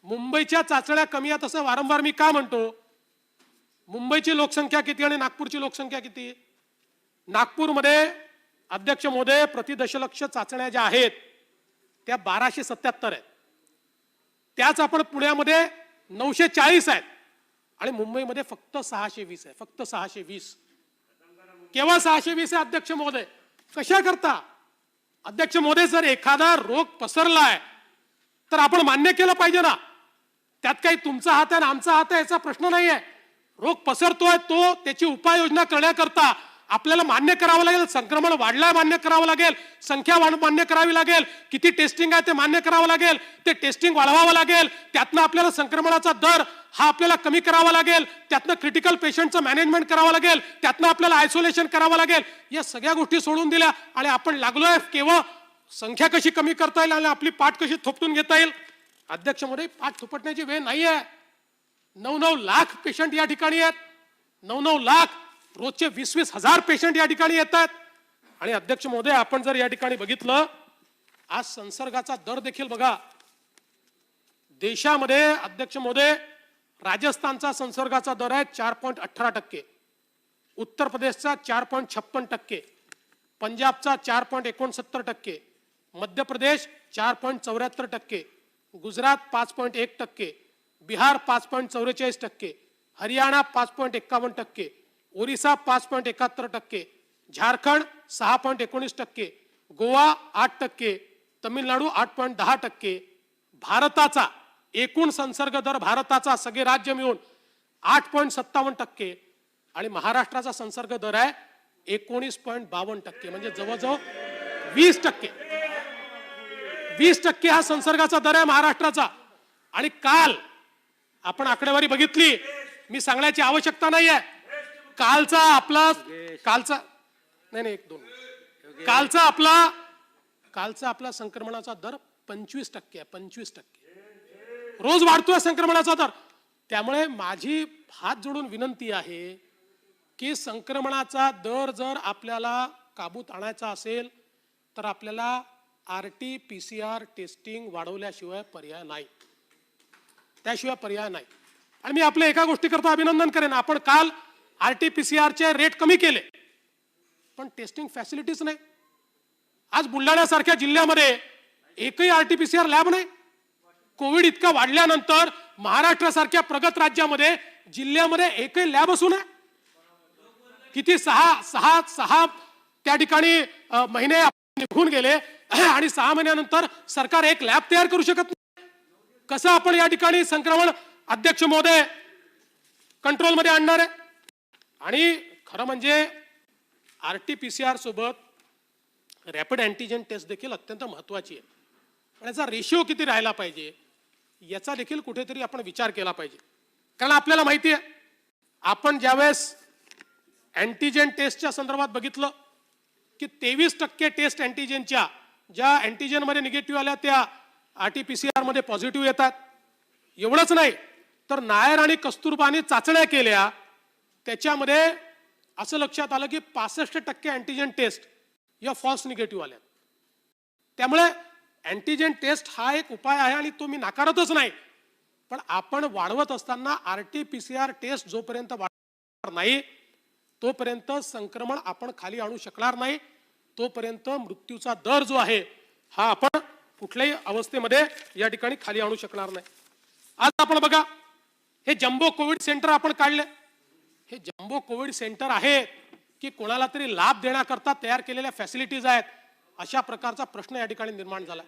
मुंबईच्या चाचण्या कमी आहेत असं वारंवार मी का म्हणतो? मुंबईची लोकसंख्या किती आणि नागपूरची लोकसंख्या किती? नागपूरमध्ये अध्यक्ष महोदय प्रति दशलक्ष चाचण्या ज्या आहेत त्या 1277 आहेत, त्याच आपण पुण्यामध्ये 940 आहेत आणि मुंबईमध्ये फक्त 620 आहे, फक्त 620। केवळ 620 आहे अध्यक्ष महोदय। कशा करता अध्यक्ष महोदय? जर एखादा रोग पसरलाय तर आपण मान्य केलं पाहिजे ना, त्यात काही तुमचा हात आहे आणि आमचा हात आहे याचा प्रश्न नाही आहे। रोग पसरतोय तो त्याची उपाययोजना करण्याकरता आपल्याला मान्य करावं लागेल, संक्रमण वाढलाय मान्य करावं लागेल, संख्या मान्य करावी लागेल, किती टेस्टिंग आहे ते मान्य करावं लागेल, ते टेस्टिंग वाढवावं लागेल, त्यातनं आपल्याला संक्रमणाचा दर हा आपल्याला कमी करावा लागेल, त्यातनं क्रिटिकल पेशंटचं मॅनेजमेंट करावं लागेल, त्यातनं आपल्याला आयसोलेशन करावं लागेल। या सगळ्या गोष्टी सोडून दिल्या आणि आपण लागलोय केवळ संख्या कशी कमी करता येईल आणि आपली पाठ कशी थोपटून घेता येईल। अध्यक्ष महोदय, पाठ थोपटण्याची वेळ नाही आहे। 9-9 लाख पेशंट या ठिकाणी आहेत, 9-9 लाख, रोजचे 20-20 हजार पेशंट या ठिकाणी येतात। आणि अध्यक्ष महोदय, आपण जर या ठिकाणी बघितलं, आज संसर्गाचा दर देखील बघा देशामध्ये। अध्यक्ष महोदय, राजस्थानचा संसर्गाचा दर आहे 4.18%, उत्तर प्रदेशचा 4.56%, पंजाबचा 4.69%, मध्य प्रदेश 4.74%, गुजरात 5.1%, बिहार 5.44%, हरियाणा 5.51%, ओरिसा 5.71%, झारखंड 6.19%, गोवा 8%, तमिळनाडू 8.10%। भारताचा एकूण संसर्ग दर भारताचा सगळे राज्य मिळून 8.57% आणि महाराष्ट्राचा संसर्ग दर आहे 19.52%, म्हणजे जवळजवळ 20%। 20% हा संसर्गाचा दर आहे महाराष्ट्राचा। आणि काल आपण आकडेवारी बघितली, मी सांगण्याची आवश्यकता नाही आहे, कालचा आपला संक्रमणाचा दर 25% आहे, 25%। रोज वाढतोय संक्रमणाचा दर। त्यामुळे माझी हात जोडून विनंती आहे की संक्रमणाचा दर जर आपल्याला काबूत आणायचा असेल तर आपल्याला RT-PCR टेस्टिंग वाढवल्याशिवाय पर्याय नाही, त्याशिवाय पर्याय नाही। आणि मी आपल्या एका गोष्टीकरता अभिनंदन करेन, आपण काल RT-PCR रेट कमी केले, पण टेस्टिंग फॅसिलिटीज नाही। आज बुलढाण्यासारख्या जिल्ह्यामध्ये एकही RT-PCR लॅब नाही। कोविड इतका वाढल्यानंतर महाराष्ट्रासारख्या प्रगत राज्यामध्ये जिल्ह्यामध्ये एकही लॅब असू नये। किती 6 त्या ठिकाणी महिने निघून गेले आणि 6 महिन्यानंतर सरकार एक लॅब तयार करू शकत नाही। कसं आपण या ठिकाणी संक्रमण अध्यक्ष महोदय कंट्रोलमध्ये आणणार आहे? आणि खरं म्हणजे RT-PCR सोबत रॅपिड अँटीजन टेस्ट देखील अत्यंत महत्त्वाची आहे, पण याचा रेशिओ किती राहायला पाहिजे याचा देखील कुठेतरी आपण विचार केला पाहिजे। कारण आपल्याला माहिती आहे, आपण ज्यावेळेस अँटीजन टेस्टच्या संदर्भात बघितलं की 23% टेस्ट अँटीजनच्या ज्या अँटीजनमध्ये निगेटिव्ह आल्या त्या RT-PCR मध्ये पॉझिटिव्ह येतात। एवढंच नाही तर नायर आणि कस्तुरबानी चाचण्या केल्या, त्याच्यामध्ये असं लक्षात आलं की 65% अँटीजन टेस्ट या फॉल्स निगेटिव्ह आल्या। त्यामुळे अँटीजन टेस्ट हा एक उपाय आहे आणि तो मी नाकारतच नाही, पण आपण वाढवत असताना RT-PCR टेस्ट जोपर्यंत वाढणार नाही तोपर्यंत संक्रमण आपण खाली आणू शकणार नाही, तोपर्यंत मृत्यूचा दर जो आहे हा आपण कुठल्याही अवस्थेमध्ये या ठिकाणी खाली आणू शकणार नाही। आज आपण बघा, हे जम्बो कोविड सेंटर आपण काढले, हे जम्बो कोविड सेंटर आहे की कोणाला तरी लाभ देण्याकरता तयार केलेल्या फॅसिलिटीज आहेत, अशा प्रकारचा प्रश्न या ठिकाणी निर्माण झाला।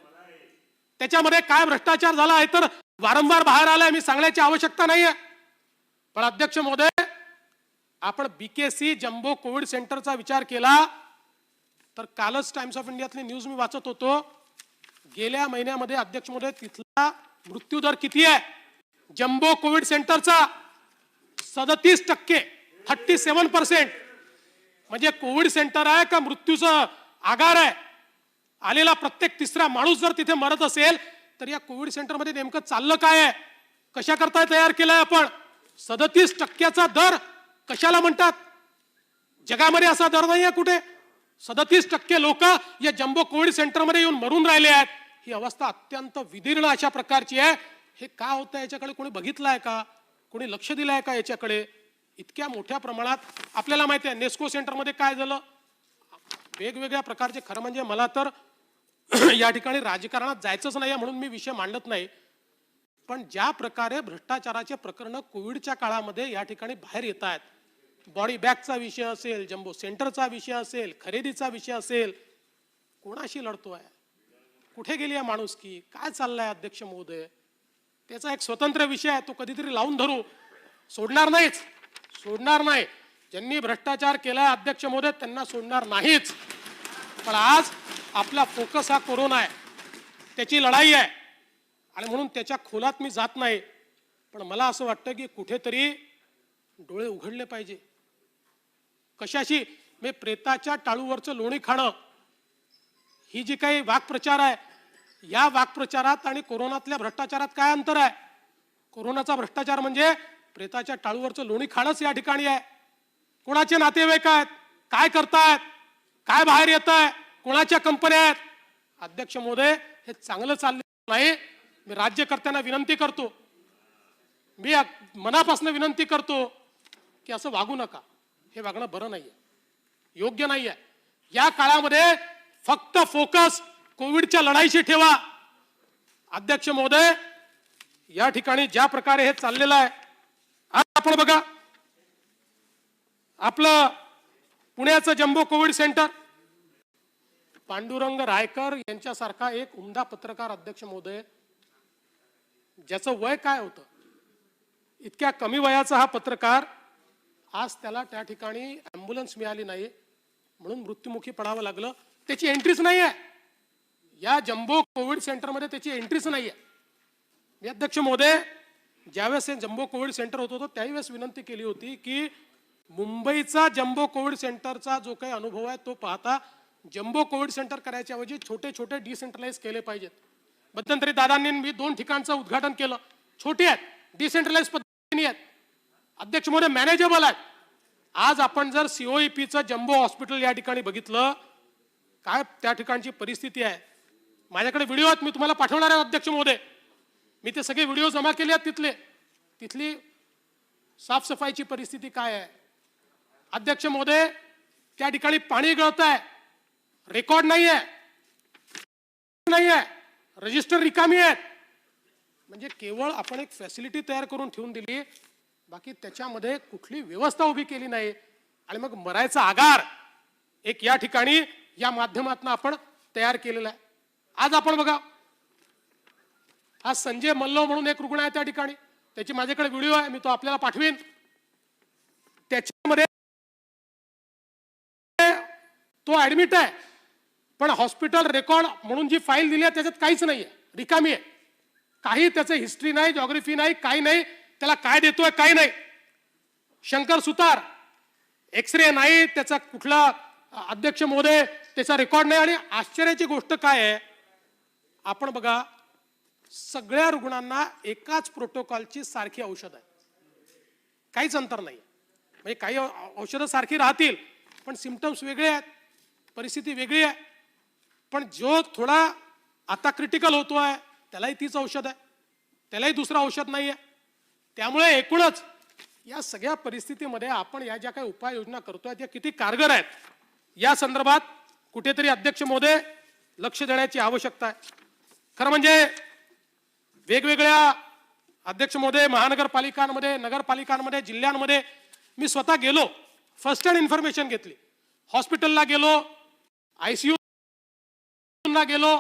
त्याच्यामध्ये काय भ्रष्टाचार झाला आहे तर वारंवार बाहेर आलाय, मी सांगण्याची आवश्यकता नाहीये। पण अध्यक्ष महोदय, आपण BKC जम्बो कोविड सेंटरचा विचार केला तर कालच टाइम्स ऑफ इंडियातली न्यूज मी वाचत होतो, गेल्या महिन्यामध्ये अध्यक्ष महोदय तिथला मृत्यू दर किती आहे जम्बो कोविड सेंटरचा? 37%, 37%। म्हणजे कोविड सेंटर आहे का मृत्यूचं आगार आहे? आलेला प्रत्येक तिसरा माणूस जर तिथे मरत असेल तर या कोविड सेंटरमध्ये नेमकं चाललं काय आहे? कशा करताय तयार केलाय आपण? 37%चा दर कशाला म्हणतात? जगामध्ये असा दर नाही आहे कुठे. 37% लोक या जम्बो कोविड सेंटरमध्ये येऊन मरून राहिले आहेत. ही अवस्था अत्यंत विदीर्ण अशा प्रकारची आहे. हे का होतं याच्याकडे कोणी बघितलं आहे का, कोणी लक्ष दिलं आहे का याच्याकडे? इतक्या मोठ्या प्रमाणात आपल्याला माहिती आहे नेस्को सेंटरमध्ये काय झालं, वेगवेगळ्या प्रकारचे. खरं म्हणजे मला तर या ठिकाणी राजकारणात जायचंच नाही म्हणून मी विषय मांडत नाही, पण ज्या प्रकारे भ्रष्टाचाराचे प्रकरण कोविडच्या काळामध्ये या ठिकाणी बाहेर येत आहेत, बॉडी बॅगचा विषय असेल, जम्बो सेंटरचा विषय असेल, खरेदीचा विषय असेल, कोणाशी लढतोय, कुठे गेली आहे माणुसकी, काय चाललंय अध्यक्ष महोदय, त्याचा एक स्वतंत्र विषय आहे, तो कधीतरी लावून धरू. सोडणार नाहीच, सोडणार नाही. ज्यांनी भ्रष्टाचार केलाय अध्यक्ष महोदय त्यांना सोडणार नाहीच. पण आज आपला फोकस हा कोरोना आहे, त्याची लढाई आहे आणि म्हणून त्याच्या खोलात मी जात नाही. पण मला असं वाटतं की कुठेतरी डोळे उघडले पाहिजे. कशाशी? मी प्रेताच्या टाळूवरचं लोणी खाणं ही जी काही वाक्प्रचार आहे, या वाक्प्रचारात आणि कोरोनातल्या भ्रष्टाचारात काय अंतर आहे? कोरोनाचा भ्रष्टाचार म्हणजे प्रेताच्या टाळूवरचं लोणी खाणंच या ठिकाणी आहे. कोणाचे नातेवाईक आहेत, काय करतायत, काय बाहेर येत आहे, कोणाच्या कंपन्या आहेत? अध्यक्ष महोदय हे चांगलं चाललं नाही. मी राज्यकर्त्यांना विनंती करतो, मी मनापासून विनंती करतो की असं वागू नका. हे वागणं बरं नाहीये, योग्य नाहीये. या काळामध्ये फक्त फोकस कोविडच्या लढाईशी ठेवा. अध्यक्ष महोदय या ठिकाणी ज्या प्रकारे हे चाललेलं आहे, आज आपण बघा आपलं पुण्याचं jumbo Covid centre, Pandurang Raikar यांच्यासारखा एक उमदा पत्रकार अध्यक्ष महोदय, ज्याचं वय काय होतं, इतक्या कमी वयाचा हा पत्रकार, आज त्याला त्या ठिकाणी ॲम्ब्युलन्स मिळाली नाही म्हणून मृत्युमुखी पडावं लागलं. त्याची एंट्रीच नाही आहे या जम्बो कोविड सेंटरमध्ये, त्याची एंट्रीच नाही आहे. मी अध्यक्ष महोदय ज्यावेळेस हे जम्बो कोविड सेंटर होत होतं त्यावेळेस विनंती केली होती की मुंबईचा जम्बो कोविड सेंटरचा जो काही अनुभव आहे तो पाहता जम्बो कोविड सेंटर करायच्या ऐवजी छोटे छोटे डिसेंट्रलाइज केले पाहिजेत. मध्यंतरी दादांनी मी 2 ठिकाणचं उद्घाटन केलं, छोटे आहेत, डिसेंट्रलाइज पद्धतीने आहेत, अध्यक्ष महोदय मॅनेजेबल आहेत. आज आपण जर सीओईपीचं जम्बो हॉस्पिटल या ठिकाणी बघितलं, काय त्या ठिकाणची परिस्थिती आहे. माझ्याकडे व्हिडिओ आहेत, मी तुम्हाला पाठवणार आहे अध्यक्ष महोदय. मी ते सगळे व्हिडिओ जमा केले आहेत. तिथली साफसफाईची परिस्थिती काय आहे अध्यक्ष महोदय. त्या ठिकाणी पाणी गळत आहे, रेकॉर्ड नाही आहे, रजिस्टर रिकामी आहेत. म्हणजे केवळ आपण एक फॅसिलिटी तयार करून ठेवून दिली, बाकी त्याच्यामध्ये कुठली व्यवस्था उभी केली नाही. आणि मग मरायचा आगार एक या ठिकाणी या माध्यमातून आपण तयार केलेला आहे. आज आपण बघा, आज संजय मल्लो म्हणून एक रुग्ण आहे त्या ठिकाणी, त्याची माझ्याकडे व्हिडिओ आहे, मी तो आपल्याला पाठवीन. त्याच्यामध्ये तो ऍडमिट आहे, पण हॉस्पिटल रेकॉर्ड म्हणून जी फाईल दिली आहे त्याच्यात काहीच नाही आहे, रिकामी आहे. काही त्याचं हिस्ट्री नाही, जॉग्राफी नाही, काही नाही, त्याला काय देतोय काही नाही. शंकर सुतार एक्सरे नाही, त्याचा कुठला अध्यक्ष महोदय त्याचा रेकॉर्ड नाही. आणि आश्चर्याची गोष्ट काय आहे, आपण बघा सगळ्या रुग्णांना एकाच प्रोटोकॉलची सारखी औषध आहे, काहीच अंतर नाही. म्हणजे काही औषधं सारखी राहतील पण सिम्पटम्स वेगळे आहेत, परिस्थिती वेगळी आहे. पण जो थोडा आता क्रिटिकल होतोय त्यालाही तीच औषध आहे, त्यालाही दुसरं औषध नाही आहे. त्यामुळे एकूणच या सगळ्या परिस्थितीमध्ये आपण या ज्या काही उपाययोजना करतोय त्या किती कारगर आहेत या संदर्भात कुठेतरी अध्यक्ष महोदय लक्ष देण्याची आवश्यकता आहे. खरं म्हणजे वेगवेगळ्या अध्यक्ष महोदय महानगरपालिकांमध्ये, नगरपालिकांमध्ये, जिल्ह्यांमध्ये मी स्वतः गेलो, फर्स्ट हँड इन्फॉर्मेशन घेतली. हॉस्पिटलला गेलो, ICU ला गेलो,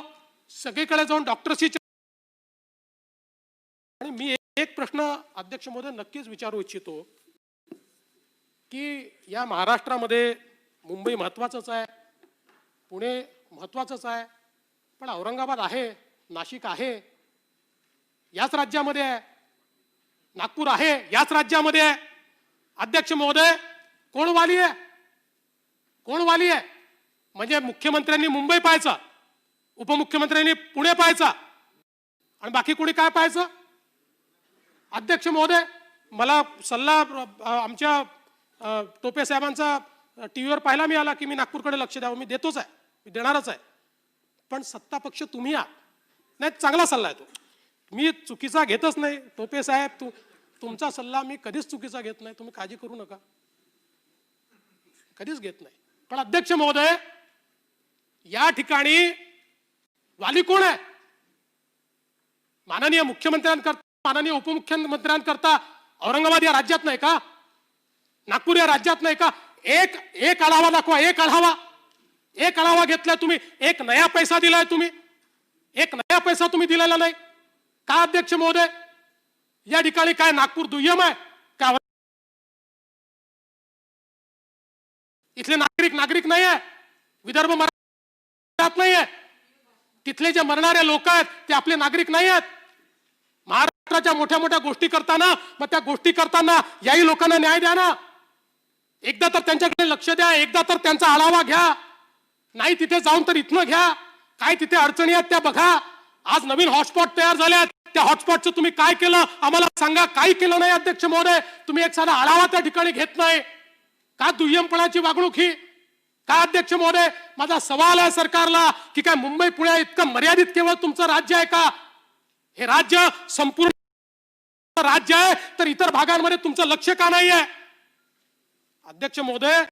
सगळीकडे जाऊन डॉक्टरशी. आणि मी एक प्रश्न अध्यक्ष महोदय नक्कीच विचारू इच्छितो की या महाराष्ट्रामध्ये मुंबई महत्वाचंच आहे, पुणे महत्वाचंच आहे, पण औरंगाबाद आहे, नाशिक आहे, याच राज्यामध्ये आहे, नागपूर आहे, याच राज्यामध्ये आहे. अध्यक्ष महोदय कोण वाली आहे, कोण वाली आहे? म्हणजे मुख्यमंत्र्यांनी मुंबई पाहायचा, उपमुख्यमंत्र्यांनी पुणे पाहायचा आणि बाकी कोणी काय पाहायचं? अध्यक्ष महोदय मला सल्ला आमच्या टोपे साहेबांचा टीव्हीवर पाहायला मिळाला की मी नागपूरकडे लक्ष द्यावं, मी देतोच आहे, मी देणारच आहे. पण सत्ता पक्ष तुम्ही आहात. नाही, चांगला सल्ला आहे तो, मी चुकीचा घेतच नाही. टोपे साहेब, तुमचा सल्ला मी कधीच चुकीचा घेत नाही, तुम्ही काळजी करू नका, कधीच घेत नाही. पण अध्यक्ष महोदय, या ठिकाणी वाली कोण आहे? माननीय मुख्यमंत्र्यांकरता, माननीय उपमुख्यमंत्र्यांकरता औरंगाबाद या राज्यात नाही का? नागपूर या राज्यात नाही का? एक आढावा दाखवा, एक आढावा घेतलाय तुम्ही, एक नया पैसा दिलाय तुम्ही, एक नया पैसा तुम्ही दिलेला नाही का अध्यक्ष महोदय? या ठिकाणी काय नागपूर दुय्यम आहे का? इथले नागरिक नाही आहे, विदर्भ मराठवाड्यात नाही आहे, तिथले जे मरणारे लोक आहेत ते आपले नागरिक नाही आहेत. महाराष्ट्राच्या मोठ्या मोठ्या गोष्टी करताना, मग त्या गोष्टी करताना याही लोकांना न्याय द्या ना. एकदा तर त्यांच्याकडे लक्ष द्या, एकदा तर त्यांचा आढावा घ्या. नाही तिथे जाऊन तर इथनं घ्या, काय तिथे अडचणी आहेत त्या बघा. आज नवीन हॉटस्पॉट तयार झाल्यात, त्या हॉटस्पॉटचं तुम्ही काय केलं आम्हाला सांगा. काही केलं नाही अध्यक्ष महोदय, तुम्ही एक साधा आढावा त्या ठिकाणी घेत नाही का? दुय्यमपणाची वागणूक ही का अध्यक्ष महोदय? माझा सवाल आहे सरकारला की काय मुंबई पुणे इतकं मर्यादित केवळ तुमचं राज्य आहे का? हे राज्य संपूर्ण राज्य आहे, तर इतर भागांमध्ये तुमचं लक्ष का नाही आहे? अध्यक्ष महोदय,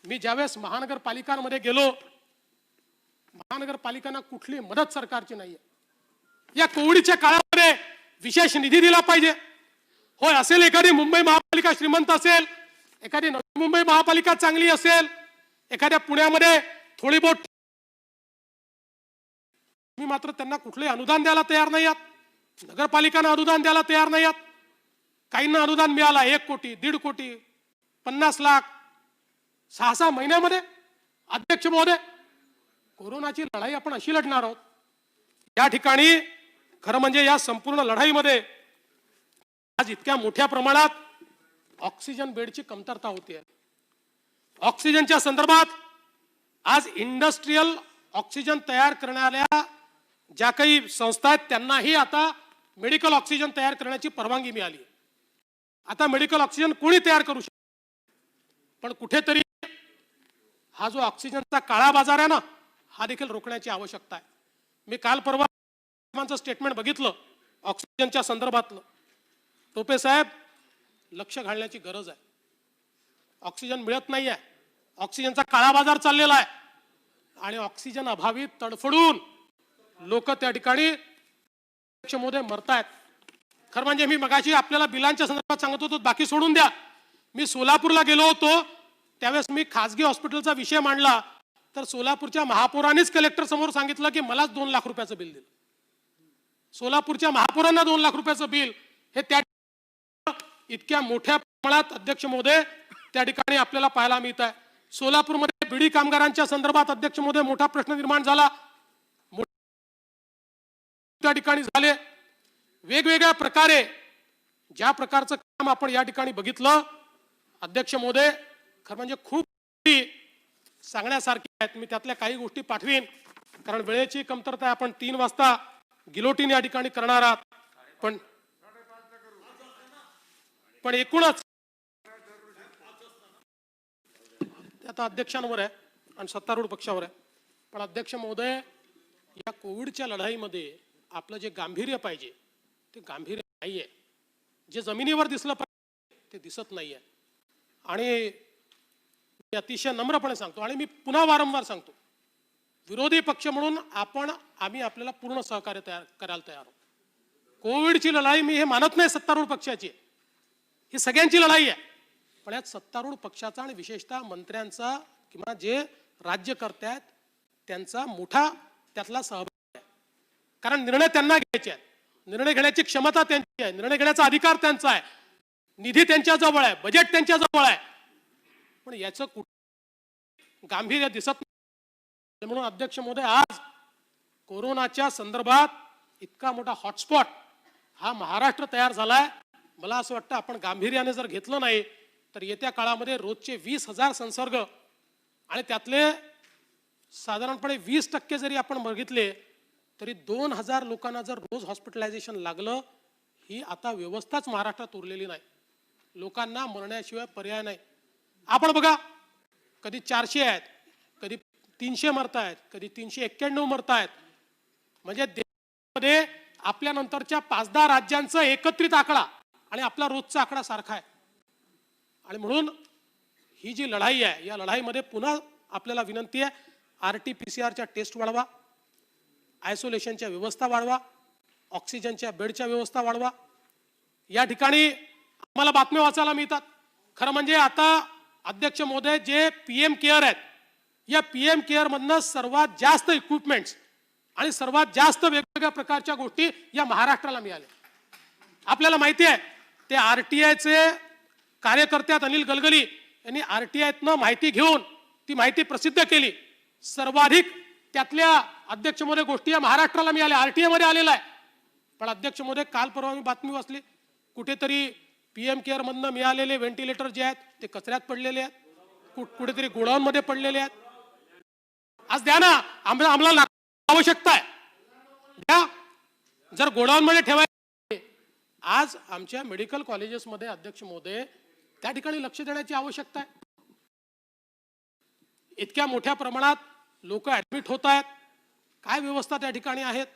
मी ज्यावेळेस महानगरपालिकांमध्ये गेलो, महानगरपालिकांना कुठली मदत सरकारची नाहीये. या कोविडच्या काळामध्ये विशेष निधी दिला पाहिजे. होय, असेल एखादी मुंबई महापालिका श्रीमंत असेल, एखादी नवी मुंबई महापालिका चांगली असेल, एखाद्या पुण्यामध्ये थोडी बहुत, मी मात्र त्यांना कुठलंही अनुदान द्यायला तयार नाही आहात. नगरपालिकांना अनुदान द्यायला तयार नाही आहात. काहींना अनुदान मिळाला 1 कोटी, 1.5 कोटी, 50 लाख 6 महिन्यामध्ये. अध्यक्ष महोदय, कोरोनाची लढाई आपण अशी लढणार आहोत. या ठिकाणी खरं म्हणजे या संपूर्ण लढाईमध्ये आज इतक्या मोठ्या प्रमाणात ऑक्सिजन बेडची कमतरता होते. ऑक्सिजनच्या संदर्भात आज इंडस्ट्रियल ऑक्सिजन तयार करणाऱ्या ज्या काही संस्था आहेत त्यांनाही आता मेडिकल ऑक्सिजन तयार करण्याची परवानगी मिळाली. आता मेडिकल ऑक्सिजन कोणी तयार करू शकतो, पण कुठेतरी हा जो ऑक्सिजनचा काळा बाजार आहे ना, हा देखील रोखण्याची आवश्यकता आहे. मी काल परवा स्टेटमेंट बघितलं ऑक्सिजनच्या संदर्भातलं. टोपे साहेब, लक्ष घालण्याची गरज आहे. ऑक्सिजन मिळत नाही आहे, ऑक्सिजनचा काळा बाजार चाललेला आहे आणि ऑक्सिजन अभावी तडफडून लोक त्या ठिकाणी महोदय मरतायत. खरं म्हणजे मी मगाशी आपल्याला बिलांच्या संदर्भात सांगत होतो, बाकी सोडून द्या. मी सोलापूरला गेलो होतो, त्यावेळेस मी खासगी हॉस्पिटलचा विषय मांडला, तर सोलापूरच्या महापौरांनीच कलेक्टर समोर सांगितलं की मलाच 2 लाख रुपयाचं बिल दिलं. सोलापूरच्या महापौरांना 2 लाख रुपयाचं बिल, हे त्या इतक्या मोठ्या प्रमाणात अध्यक्ष महोदय त्या ठिकाणी आपल्याला पाहायला मिळत आहे. सोलापूरमध्ये बिडी कामगारांच्या संदर्भात अध्यक्ष महोदय मोठा प्रश्न निर्माण झाला, त्या ठिकाणी झाले. वेगवेगळ्या प्रकारे ज्या प्रकारचं काम आपण या ठिकाणी बघितलं अध्यक्ष महोदय, खरं म्हणजे खूप सांगण्यासारखी आहेत. मी त्यातल्या काही गोष्टी पाठवीन, कारण वेळेची कमतरता आहे. आपण 3 वाजता गिलोटीन या ठिकाणी करणार आहात. पण एकूणच आता अध्यक्षांवर आहे आणि सत्तारूढ पक्षावर आहे. पण अध्यक्ष महोदय, या कोविडच्या लढाईमध्ये आपलं जे गांभीर्य पाहिजे ते गांभीर्य नाहीये. जे जमिनीवर दिसलं पाहिजे ते दिसत नाहीये. आणि मी अतिशय नम्रपणे सांगतो आणि मी पुन्हा वारंवार सांगतो, विरोधी पक्ष म्हणून आम्ही आपल्याला पूर्ण सहकार्य करायला तयार आहोत. कोविडची लढाई मी हे मानत नाही सत्तारूढ पक्षाची, ही सगळ्यांची लढाई आहे. पण यात सत्तारूढ पक्षाचा आणि विशेषतः मंत्र्यांचा किंवा जे राज्यकर्ते आहेत त्यांचा मोठा त्यातला सहभाग आहे. कारण निर्णय त्यांना घ्यायचे आहेत, निर्णय घेण्याची क्षमता त्यांची आहे, निर्णय घेण्याचा अधिकार त्यांचा आहे, निधी त्यांच्या जवळ आहे, बजेट त्यांच्या जवळ आहे. पण याचं कुठे गांभीर्य दिसत नाही. म्हणून अध्यक्ष महोदय, आज कोरोनाच्या संदर्भात इतका मोठा हॉटस्पॉट हा महाराष्ट्र तयार झालाय. मला असं वाटतं आपण गांभीर्याने जर घेतलं नाही तर येत्या काळामध्ये रोजचे 20,000 संसर्ग आणि त्यातले साधारणपणे 20% जरी आपण बघितले तरी 2,000 लोकांना जर रोज हॉस्पिटलायझेशन लागलं, ही आता व्यवस्थाच महाराष्ट्रात उरलेली नाही. लोकांना मरण्याशिवाय पर्याय नाही. आपण बघा, कधी 400 आहेत, कधी 300 मरतायत, कधी 391 मरतायत. म्हणजे देशामध्ये आपल्या नंतरच्या 5-10 राज्यांचा एकत्रित आकडा आणि आपला रोजचा आकडा सारखा आहे. आणि म्हणून ही जी लढाई आहे, या लढाईमध्ये पुन्हा आपल्याला विनंती आहे, RT-PCR टेस्ट वाढवा, आयसोलेशनच्या व्यवस्था वाढवा, ऑक्सिजनच्या बेडच्या व्यवस्था वाढवा. या ठिकाणी आम्हाला बातम्या वाचायला मिळतात. खरं म्हणजे आता अध्यक्ष महोदय जे PM केअर आहेत, या PM केअर मधनं सर्वात जास्त इक्विपमेंट्स आणि सर्वात जास्त वेगवेगळ्या प्रकारच्या गोष्टी या महाराष्ट्राला मिळाल्या. आपल्याला माहिती आहे ते RTIचे कार्यकर्ते अनिल गलगली यांनी RTIतनं माहिती घेऊन ती माहिती प्रसिद्ध केली. सर्वाधिक त्यातल्या अध्यक्ष महोदय गोष्टी या महाराष्ट्राला मिळाल्या, RTI मध्ये आलेला आहे. पण अध्यक्ष महोदय काल परवा मी बातमी वाचली, कुठेतरी PM केअर मधनं मिळालेले व्हेंटिलेटर जे आहेत ते कचऱ्यात पडलेले आहेत, कुठेतरी गोडाऊन मध्ये पडलेले आहेत. आज द्या ना, आम्हाला आवश्यकता आहे, द्या. जर गोडाऊन मध्ये ठेवायचे, आज आमच्या मेडिकल कॉलेजेसमध्ये अध्यक्ष महोदय त्या ठिकाणी लक्ष देण्याची आवश्यकता आहे. इतक्या मोठ्या प्रमाणात लोक ऍडमिट होत आहेत, काय व्यवस्था त्या ठिकाणी आहेत.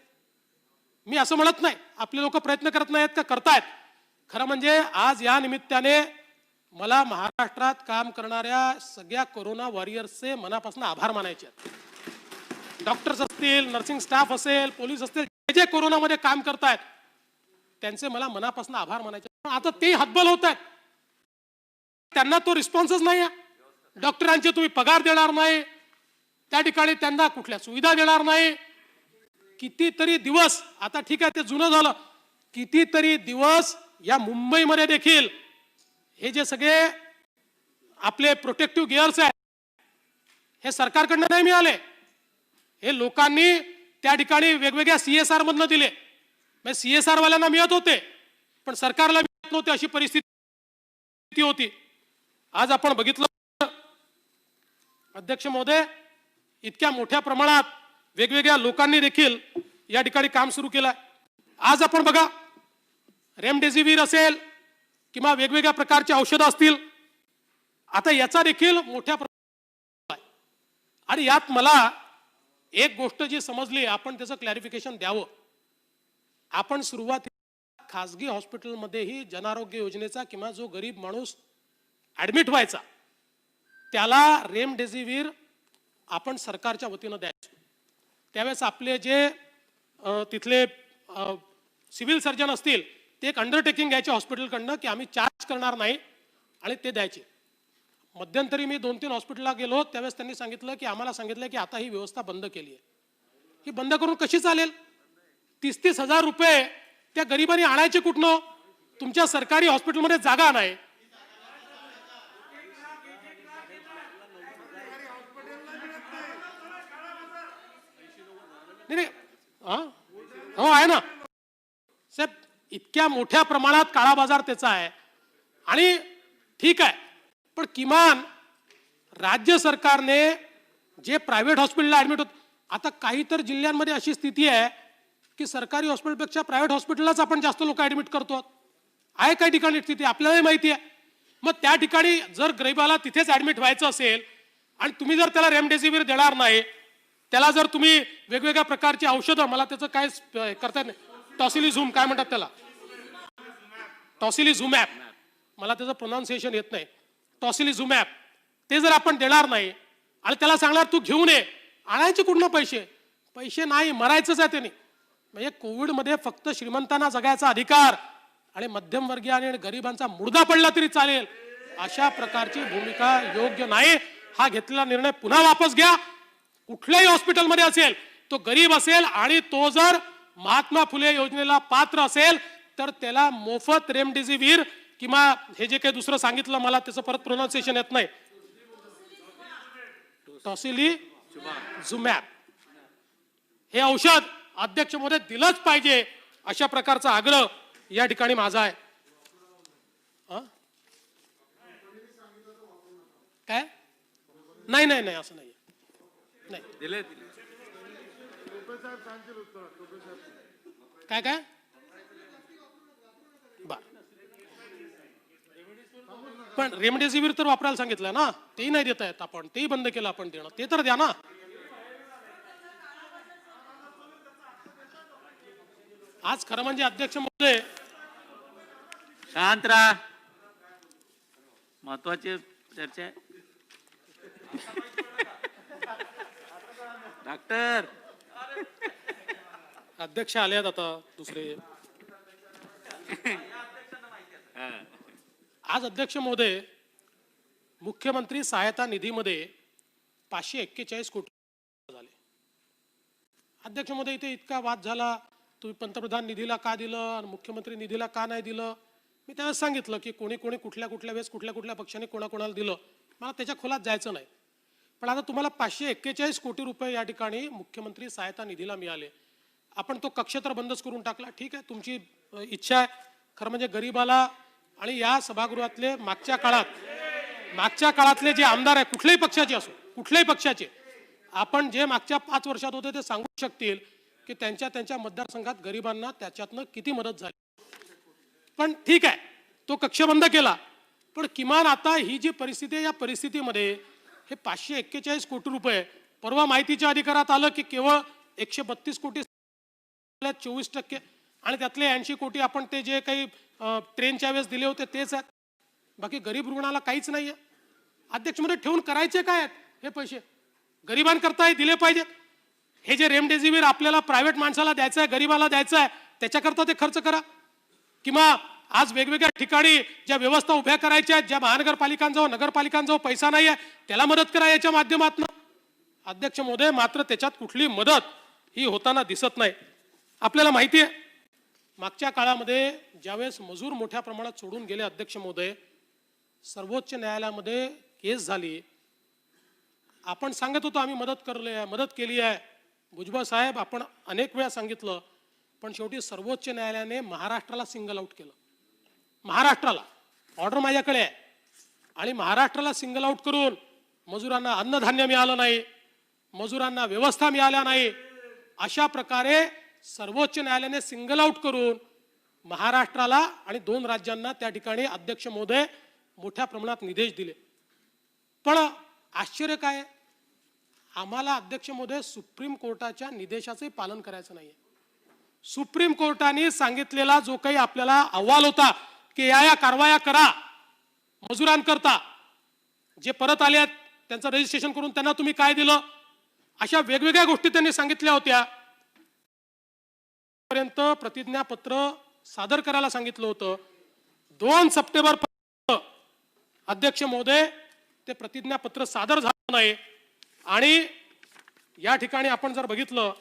मी असं म्हणत नाही आपले लोक प्रयत्न करत नाहीत का, करतायत. खरं म्हणजे आज या निमित्ताने मला महाराष्ट्रात काम करणाऱ्या सगळ्या कोरोना वॉरियर्सचे मनापासून आभार मानायचे आहेत. डॉक्टर्स असतील, नर्सिंग स्टाफ असेल, पोलीस असतील, जे जे कोरोनामध्ये काम करतायत त्यांचे मला मनापासून आभार मानायचे. आता ते हतबल होत आहेत, त्यांना तो रिस्पॉन्सच नाही आहे. डॉक्टरांचे तुम्ही पगार देणार नाही, त्या ठिकाणी त्यांना कुठल्या सुविधा देणार नाही. कितीतरी दिवस, आता ठीक आहे ते जुनं झालं, कितीतरी दिवस या मुंबईमध्ये देखील हे जे सगळे आपले प्रोटेक्टिव्ह गिअर्स आहेत हे सरकारकडनं नाही मिळाले, हे लोकांनी त्या ठिकाणी वेगवेगळ्या CSR मधनं दिले. CSR वाल्यांना मिळत होते पण सरकारला मिळत नव्हते, अशी परिस्थिती होती. आज आपण बघितलं अध्यक्ष महोदय, इतक्या मोठ्या प्रमाणात वेगवेगळ्या लोकांनी देखील या ठिकाणी काम सुरू केलं. आज आपण बघा, रेमडेसिवीर असेल किंवा वेगवेगळ्या प्रकारचे औषधं असतील, आता याचा देखील मोठ्या प्रमाणात आहे. आणि यात मला एक गोष्ट जी समजली, आपण त्याचं क्लॅरिफिकेशन द्यावं. आपण सुरुवातीला खासगी हॉस्पिटलमध्येही जनआरोग्य योजनेचा किंवा जो गरीब माणूस ऍडमिट व्हायचा त्याला रेमडेसिवीर आपण सरकारच्या वतीनं द्यायचो. त्यावेळेस आपले जे तिथले सिव्हिल सर्जन असतील ते एक अंडरटेकिंग घ्यायचे हॉस्पिटलकडनं की आम्ही चार्ज करणार नाही, आणि ते द्यायचे. मध्यंतरी मी 2-3 हॉस्पिटलला गेलो, त्यावेळेस त्यांनी सांगितलं की आम्हाला सांगितलं की आता ही व्यवस्था बंद केली आहे. ही बंद करून कशी चालेल? 30-30 हजार रुपये त्या गरिबांनी आणायचे कुठनं? तुमच्या सरकारी हॉस्पिटलमध्ये जागा नाही. नाही, हो आहे ना साहेब, इतक्या मोठ्या प्रमाणात काळा बाजार त्याचा आहे. आणि ठीक आहे, पण किमान राज्य सरकारने जे प्रायव्हेट हॉस्पिटलला ऍडमिट होत, आता काही तर जिल्ह्यांमध्ये अशी स्थिती आहे की सरकारी हॉस्पिटलपेक्षा प्रायव्हेट हॉस्पिटललाच आपण जास्त लोक ऍडमिट करतो. आहे काही ठिकाणी स्थिती, आपल्यालाही माहिती आहे. मग त्या ठिकाणी जर गरीबाला तिथेच ऍडमिट व्हायचं असेल आणि तुम्ही जर त्याला रेमडेसिवीर देणार नाही, त्याला जर तुम्ही वेगवेगळ्या प्रकारची औषधं, मला त्याचं काय करता येत नाही, टॉसिलिझुम काय म्हणतात त्याला, टॉसिलिझुमॅब, मला त्याचं प्रोनाउन्सिएशन येत नाही, टॉसिलिझुमॅब, ते जर आपण देणार नाही आणि त्याला सांगणार तू घेऊन ये, आणायचे कुठनं पैसे? पैसे नाही, मरायचंच आहे त्यांनी. म्हणजे कोविडमध्ये फक्त श्रीमंतांना जगायचा अधिकार आणि मध्यमवर्गीय आणि गरिबांचा मुर्दा पडला तरी चालेल, अशा प्रकारची भूमिका योग्य नाही. हा घेतलेला निर्णय पुन्हा वापस घ्या. कुठल्याही हॉस्पिटलमध्ये असेल, तो गरीब असेल आणि तो जर महात्मा फुले योजनेला पात्र असेल तर त्याला मोफत रेमडेसिवीर किंवा हे जे काही दुसरं सांगितलं, मला त्याचं परत प्रोनाउन्सिएशन येत नाही, टॉसिलिझुमॅब, हे औषध अध्यक्ष महोदय दिलंच पाहिजे, अशा प्रकारचा आग्रह या ठिकाणी माझा आहे. काय नाही नाही नाही असं नाही नाही. काय काय बर पण रेमडेसिवीर तर वापरायला सांगितलं ना, तेही नाही देता येत आपण, तेही बंद केलं आपण देणं, ते तर द्या ना. आज खरं म्हणजे अध्यक्ष महोदय, शांत राहा, महत्वाची चर्चा आहे. डॉक्टर अध्यक्ष आले आहेत आता दुसरे. आज अध्यक्ष महोदय, मुख्यमंत्री सहायता निधीमध्ये 541 कोटी झाले. अध्यक्ष महोदय, इथे इतका वाद झाला, तुम्ही पंतप्रधान निधीला का दिलं आणि मुख्यमंत्री निधीला का नाही दिलं. मी त्यावेळेस सांगितलं की कोणी कोणी कुठल्या कुठल्या वेळेस कुठल्या कुठल्या पक्षाने कोणाकोणाला दिलं, मला त्याच्या खोलात जायचं नाही. पण आता तुम्हाला 541 कोटी रुपये या ठिकाणी मुख्यमंत्री सहायता निधीला मिळाले. आपण तो कक्ष तर बंदच करून टाकला, ठीक आहे, तुमची इच्छा आहे. खरं म्हणजे गरीबाला आणि या सभागृहातले मागच्या काळातले जे आमदार आहे, कुठल्याही पक्षाचे असो, कुठल्याही पक्षाचे, आपण जे मागच्या 5 वर्षात होते ते सांगू शकतील की त्यांच्या मतदारसंघात गरिबांना त्याच्यातनं किती मदत झाली. पण ठीक आहे, तो कक्ष बंद केला. पण किमान आता ही जी परिस्थिती आहे, या परिस्थितीमध्ये हे 541 कोटी रुपये, परवा माहितीच्या अधिकारात आलं की केवळ 132 कोटी 24%, आणि त्यातले 80 कोटी आपण ते जे काही ट्रेनच्या वेळेस दिले होते तेच आहेत. बाकी गरीब रुग्णाला काहीच नाहीये. अध्यक्ष मध्ये ठेवून करायचे काय आहेत हे पैसे? गरिबांकरता दिले पाहिजेत. हे जे रेमडेसिवीर आपल्याला प्रायव्हेट माणसाला द्यायचं आहे, गरीबाला द्यायचं आहे, त्याच्याकरता ते खर्च करा. किंवा आज वेगवेगळ्या ठिकाणी ज्या व्यवस्था उभ्या करायच्या आहेत, ज्या महानगरपालिकांजवळ नगरपालिकांजवळ पैसा नाही आहे, त्याला मदत करा याच्या माध्यमातून. अध्यक्ष महोदय, मात्र त्याच्यात कुठली मदत ही होताना दिसत नाही. आपल्याला माहिती आहे, मागच्या काळामध्ये ज्यावेळेस मजूर मोठ्या प्रमाणात सोडून गेले, अध्यक्ष महोदय, सर्वोच्च न्यायालयामध्ये केस झाली. आपण सांगत होतो आम्ही मदत केली आहे. भुजबळ साहेब, आपण अनेक वेळा सांगितलं, पण शेवटी सर्वोच्च न्यायालयाने महाराष्ट्राला सिंगल आउट केलं. महाराष्ट्राला, ऑर्डर माझ्याकडे आहे, आणि महाराष्ट्राला सिंगल आउट करून मजुरांना अन्नधान्य मिळालं नाही, मजुरांना व्यवस्था मिळाल्या नाही, अशा प्रकारे सर्वोच्च न्यायालयाने सिंगल आउट करून महाराष्ट्राला आणि 2 राज्यांना त्या ठिकाणी अध्यक्ष महोदय मोठ्या प्रमाणात निर्देश दिले. पण आश्चर्य काय, आम्हाला अध्यक्ष महोदय सुप्रीम कोर्टाच्या निर्देशाचे पालन करायचं नाहीये. सुप्रीम कोर्टाने सांगितलेला जो काही आपल्याला अहवाल होता की या कारवाया करा मजुरांकरता, जे परत आले आहेत त्यांचं रजिस्ट्रेशन करून त्यांना तुम्ही काय दिलं, अशा वेगवेगळ्या गोष्टी त्यांनी सांगितल्या होत्या. पर्यंत प्रतिज्ञापत्र सादर करायला सांगितलं होतं. 2 सप्टेंबर अध्यक्ष महोदय ते प्रतिज्ञापत्र सादर झालं नाही. आणि या ठिकाणी आपण जर बघितलं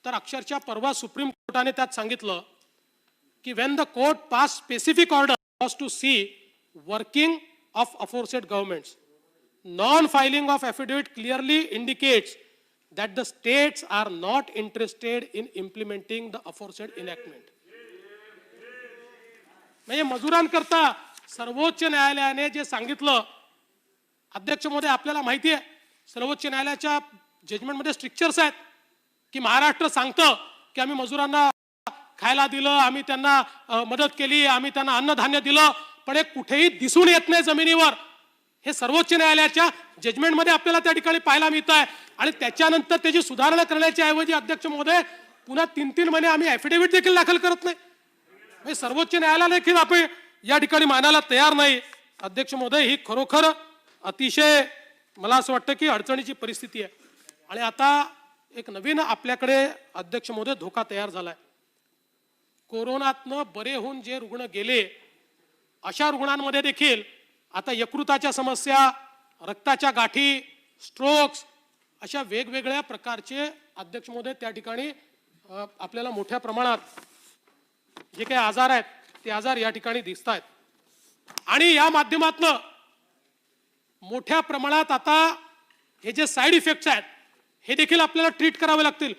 तर अक्षरशः परवा सुप्रीम कोर्टाने त्यात सांगितलं की when the court passed specific order was to see working of aforesaid governments, non-filing of affidavit clearly indicates that the states are not interested in implementing the aforesaid enactment. म्हणजे मजुरांकरता सर्वोच्च न्यायालयाने जे सांगितलं, अध्यक्ष महोदय आपल्याला माहिती आहे सर्वोच्च न्यायालयाच्या जजमेंटमध्ये स्ट्रिक्चर्स आहेत की महाराष्ट्र सांगतं की आम्ही मजुरांना खायला दिलं, आम्ही त्यांना मदत केली, आम्ही त्यांना अन्नधान्य दिलं, पण हे कुठेही दिसून येत नाही जमिनीवर. हे सर्वोच्च न्यायालयाच्या जजमेंटमध्ये आपल्याला त्या ठिकाणी पाहायला मिळत आहे. आणि त्याच्यानंतर त्याची सुधारणा करण्याच्या ऐवजी अध्यक्ष महोदय पुन्हा 3-3 महिने आम्ही ॲफिडेव्हिट देखील दाखल करत नाही. म्हणजे सर्वोच्च न्यायालय देखील आपण या ठिकाणी मानायला तयार नाही. अध्यक्ष महोदय, ही खरोखर अतिशय मला असं वाटतं की अडचणीची परिस्थिती आहे. आणि आता एक नवीन आपल्याकडे अध्यक्ष महोदय धोका तयार झालाय. कोरोनातनं बरे होऊन जे रुग्ण गेले, अशा रुग्णांमध्ये देखील आता यकृताच्या समस्या, रक्ताच्या गाठी, स्ट्रोक्स, अशा वेगवेगळ्या प्रकारचे अध्यक्ष महोदय त्या ठिकाणी आपल्याला मोठ्या प्रमाणात जे काही आजार आहेत ते आजार या ठिकाणी दिसत आहेत. आणि या माध्यमातून मोठ्या प्रमाणात आता हे जे साईड इफेक्ट्स आहेत हे देखील आपल्याला ट्रीट करावे लागतील.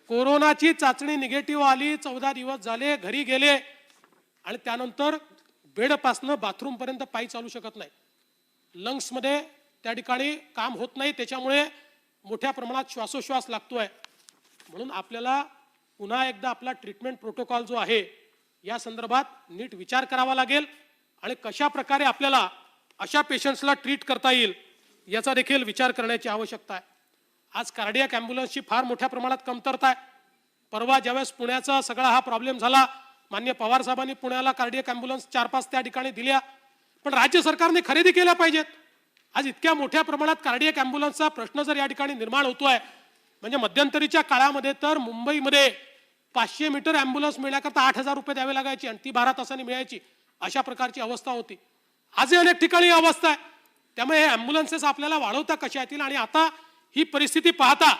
कोरोनाची चाचणी निगेटिव्ह आली, 14 दिवस झाले, घरी गेले, आणि त्यानंतर बेडपासनं बाथरूमपर्यंत पायी चालू शकत नाही. लंग्समध्ये त्या ठिकाणी काम होत नाही, त्याच्यामुळे मोठ्या प्रमाणात श्वासोश्वास लागतोय. म्हणून आपल्याला पुन्हा एकदा आपला ट्रीटमेंट प्रोटोकॉल जो आहे या संदर्भात नीट विचार करावा लागेल. आणि कशा प्रकारे आपल्याला अशा पेशंट्सला ट्रीट करता येईल याचा देखील विचार करण्याची आवश्यकता आहे. आज कार्डियाक ॲम्ब्युलन्सची फार मोठ्या प्रमाणात कमतरता आहे. परवा ज्यावेळेस पुण्याचा सगळा हा प्रॉब्लेम झाला, माननीय पवार साहेबांनी पुण्याला कार्डियाक ॲम्ब्युलन्स 4-5 त्या ठिकाणी दिल्या, पण राज्य सरकारने खरेदी केल्या पाहिजेत. आज इतक्या मोठ्या प्रमाणात कार्डियाक ॲम्ब्युलन्सचा प्रश्न जर या ठिकाणी निर्माण होतोय, म्हणजे मध्यंतरीच्या काळामध्ये तर मुंबईमध्ये 500 मीटर ॲम्ब्युलन्स मिळण्याकरता 8,000 रुपये द्यावे लागायचे आणि ती 12 तासांनी मिळायची. अशा प्रकारची अवस्था होती. आजही अनेक ठिकाणी अवस्था आहे. त्यामुळे हे ॲम्ब्युलन्सेस आपल्याला वाढवता कशा येतील आणि आता ही परिस्थिती पाहता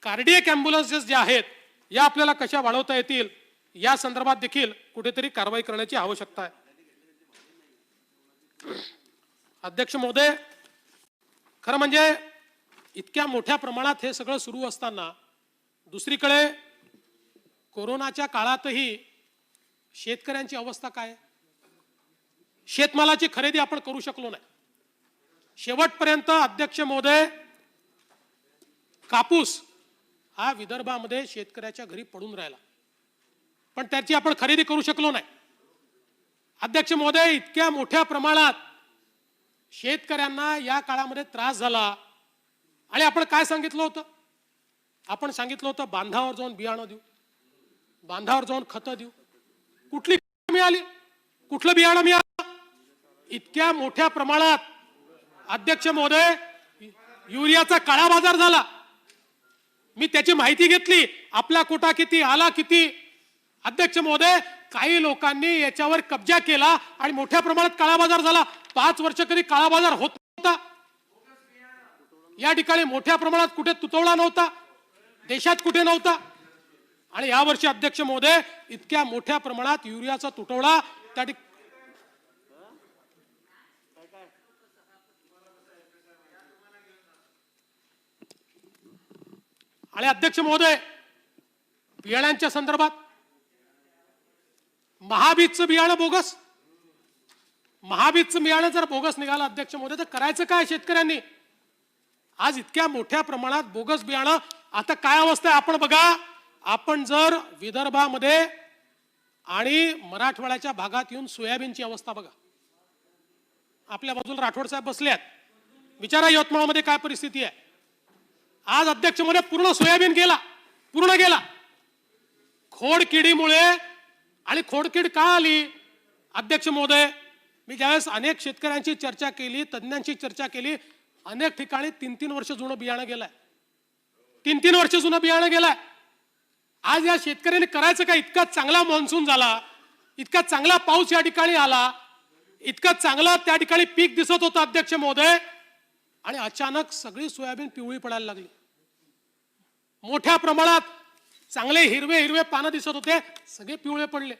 कार्डियाक ॲम्ब्युलन्सेस ज्या आहेत या आपल्याला कशा वाढवता येतील या संदर्भात देखील कुठेतरी कारवाई करण्याची आवश्यकता आहे. अध्यक्ष महोदय, खरं म्हणजे इतक्या मोठ्या प्रमाणात हे सगळं सुरू असताना दुसरीकडे कोरोनाच्या काळातही शेतकऱ्यांची अवस्था काय आहे? शेतमालाची खरेदी आपण करू शकलो नाही. शेवटपर्यंत अध्यक्ष महोदय, कापूस हा विदर्भामध्ये शेतकऱ्याच्या घरी पडून राहिला, पण त्याची आपण खरेदी करू शकलो नाही. अध्यक्ष महोदय, इतक्या मोठ्या प्रमाणात शेतकऱ्यांना या काळामध्ये त्रास झाला आणि आपण काय सांगितलं होतं? आपण सांगितलं होतं बांधावर जाऊन बियाणं देऊ, बांधावर जाऊन खतं देऊ. कुठली मिळाली? कुठलं बियाणं मिळालं? इतक्या मोठ्या प्रमाणात अध्यक्ष महोदय युरियाचा काळा बाजार झाला. मी त्याची माहिती घेतली, आपला कोटा किती आला किती. अध्यक्ष महोदय, काही लोकांनी याच्यावर कब्जा केला आणि मोठ्या प्रमाणात काळा बाजार झाला. 5 वर्ष कधी काळा बाजार होत नव्हता. या ठिकाणी मोठ्या प्रमाणात कुठे तुटवडा नव्हता, देशात कुठे नव्हता. आणि यावर्षी अध्यक्ष महोदय इतक्या मोठ्या प्रमाणात युरियाचा तुटवडा त्या आणि अध्यक्ष महोदय बियाण्यांच्या संदर्भात महाबीजचं बियाणं बोगस, महाबीजचं बियाणं जर बोगस निघालं अध्यक्ष महोदय तर करायचं काय शेतकऱ्यांनी? आज इतक्या मोठ्या प्रमाणात बोगस बियाणं, आता काय अवस्था आहे आपण बघा. आपण जर विदर्भामध्ये आणि मराठवाड्याच्या भागात येऊन सोयाबीनची अवस्था बघा. आपल्या बाजूला राठोड साहेब बसले आहेत, विचारा यवतमाळमध्ये काय परिस्थिती आहे. आज अध्यक्ष महोदय पूर्ण सोयाबीन गेला, पूर्ण गेला. खोडकिडीमुळे. आणि खोडकीड का आली अध्यक्ष महोदय? मी ज्यावेळेस अनेक शेतकऱ्यांची चर्चा केली, तज्ञांची चर्चा केली, अनेक ठिकाणी 3-3 वर्ष जुनं बियाणं गेलंय, 3-3 वर्ष जुनं बियाणं गेलंय. आज या शेतकऱ्यांनी करायचं काय? इतका चांगला मान्सून झाला, इतका चांगला पाऊस या ठिकाणी आला, इतका चांगला त्या ठिकाणी पीक दिसत होतं अध्यक्ष महोदय, आणि अचानक सगळी सोयाबीन पिवळी पडायला लागली. मोठ्या प्रमाणात चांगले हिरवे हिरवे पानं दिसत होते, सगळे पिवळे पडले.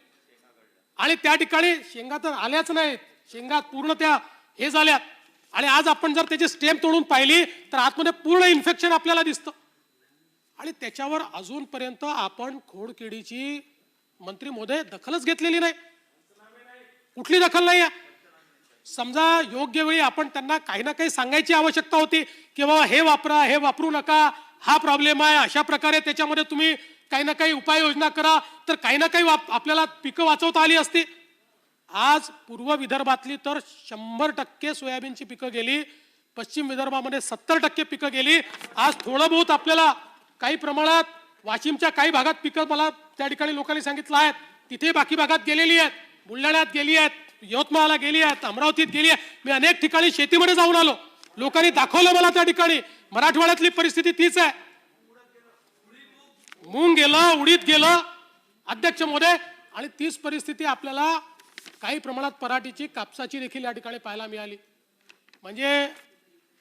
आणि त्या ठिकाणी शेंगा तर आल्याच नाहीत, शेंगा पूर्ण त्या हे झाल्यात. आणि आज आपण जर त्याची स्टेम तोडून पाहिली तर आतमध्ये पूर्ण इन्फेक्शन आपल्याला दिसतं. आणि त्याच्यावर अजूनपर्यंत आपण खोडकिडीची मंत्री महोदय दखलच घेतलेली नाही. कुठली दखल नाही आहे. समजा योग्य वेळी आपण त्यांना काही ना काही सांगायची आवश्यकता होती की बाबा हे वापरा, हे वापरू नका, हा प्रॉब्लेम आहे, अशा प्रकारे त्याच्यामध्ये तुम्ही काही ना काही उपाययोजना करा, तर काही ना काही आपल्याला पिकं वाचवता आली असती. आज पूर्व विदर्भातली तर 100% सोयाबीनची पिकं गेली, पश्चिम विदर्भामध्ये 70% पिकं गेली. आज थोडं बहुत आपल्याला काही प्रमाणात वाशिमच्या काही भागात पिकं मला त्या ठिकाणी लोकांनी सांगितलं आहेत, तिथे बाकी भागात गेलेली आहेत, बुलढाण्यात गेली आहेत, यवतमाळला गेली आहेत, अमरावतीत गेली आहे. मी अनेक ठिकाणी शेतीमध्ये जाऊन आलो, लोकांनी दाखवलं मला त्या ठिकाणी. मराठवाड्यातली परिस्थिती तीच आहे. मूंग गेलं, उडीद गेलं अध्यक्ष महोदय. आणि तीच परिस्थिती आपल्याला काही प्रमाणात पराठीची, कापसाची देखील या ठिकाणी पाहायला मिळाली. म्हणजे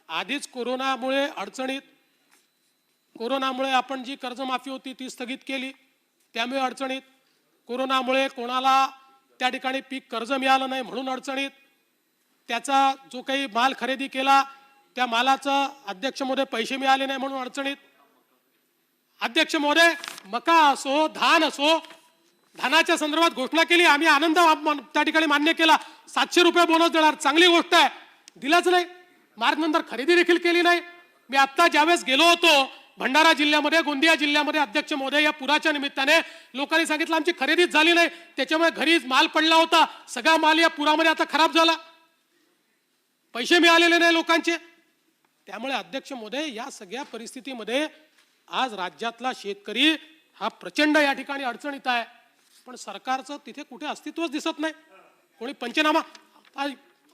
आधीच कोरोनामुळे अडचणीत, कोरोनामुळे आपण जी कर्जमाफी होती ती स्थगित केली, त्यामुळे अडचणीत, कोरोनामुळे कोणाला त्या ठिकाणी पीक कर्ज मिळालं नाही म्हणून अडचणीत, त्याचा जो काही माल खरेदी केला त्या मालाचं अध्यक्ष महोदय पैसे मिळाले नाही म्हणून अडचणीत. अध्यक्ष महोदय मका असो, धान असो, धानाच्या संदर्भात घोषणा केली, आम्ही आनंद त्या ठिकाणी मान्य केला, 700 रुपये बोनस देणार, चांगली गोष्ट आहे, दिलाच नाही. मार्च नंतर खरेदी देखील केली नाही. मी आता ज्यावेळेस गेलो होतो भंडारा जिल्ह्यामध्ये, गोंदिया जिल्ह्यामध्ये अध्यक्ष महोदय या पुराच्या निमित्ताने लोकांनी सांगितलं आमची खरेदीच झाली नाही, त्याच्यामुळे घरीच माल पडला होता, सगळा माल या पुरामध्ये आता खराब झाला, पैसे मिळालेले नाही लोकांचे. त्यामुळे अध्यक्ष महोदय या सगळ्या परिस्थितीमध्ये आज राज्यातला शेतकरी हा प्रचंड या ठिकाणी अडचणीत आहे. पण सरकारचं तिथे कुठे अस्तित्वच दिसत नाही. कोणी पंचनामा,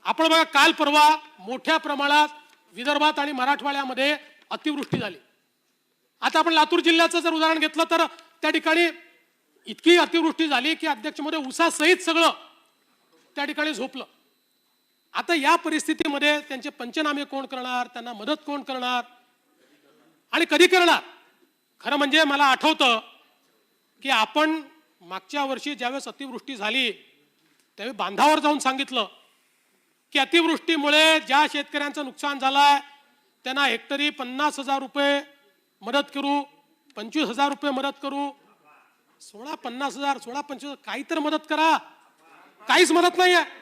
आपण बघा काल परवा मोठ्या प्रमाणात विदर्भात आणि मराठवाड्यामध्ये अतिवृष्टी झाली. आता आपण लातूर जिल्ह्याचं जर उदाहरण घेतलं तर त्या ठिकाणी इतकी अतिवृष्टी झाली की अध्यक्ष महोदय ऊसासहित सगळं त्या ठिकाणी झोपलं. आता या परिस्थितीमध्ये त्यांचे पंचनामे कोण करणार, त्यांना मदत कोण करणार आणि कधी करणार? खरं म्हणजे मला आठवतं की आपण मागच्या वर्षी ज्यावेळेस अतिवृष्टी झाली त्यावेळी बांधावर जाऊन सांगितलं की अतिवृष्टीमुळे ज्या शेतकऱ्यांचं नुकसान झालंय त्यांना हेक्टरी 50,000 रुपये मदत करू, 25,000 रुपये मदत करू. 50,000 25,000 काही तर मदत करा. काहीच मदत नाही आहे.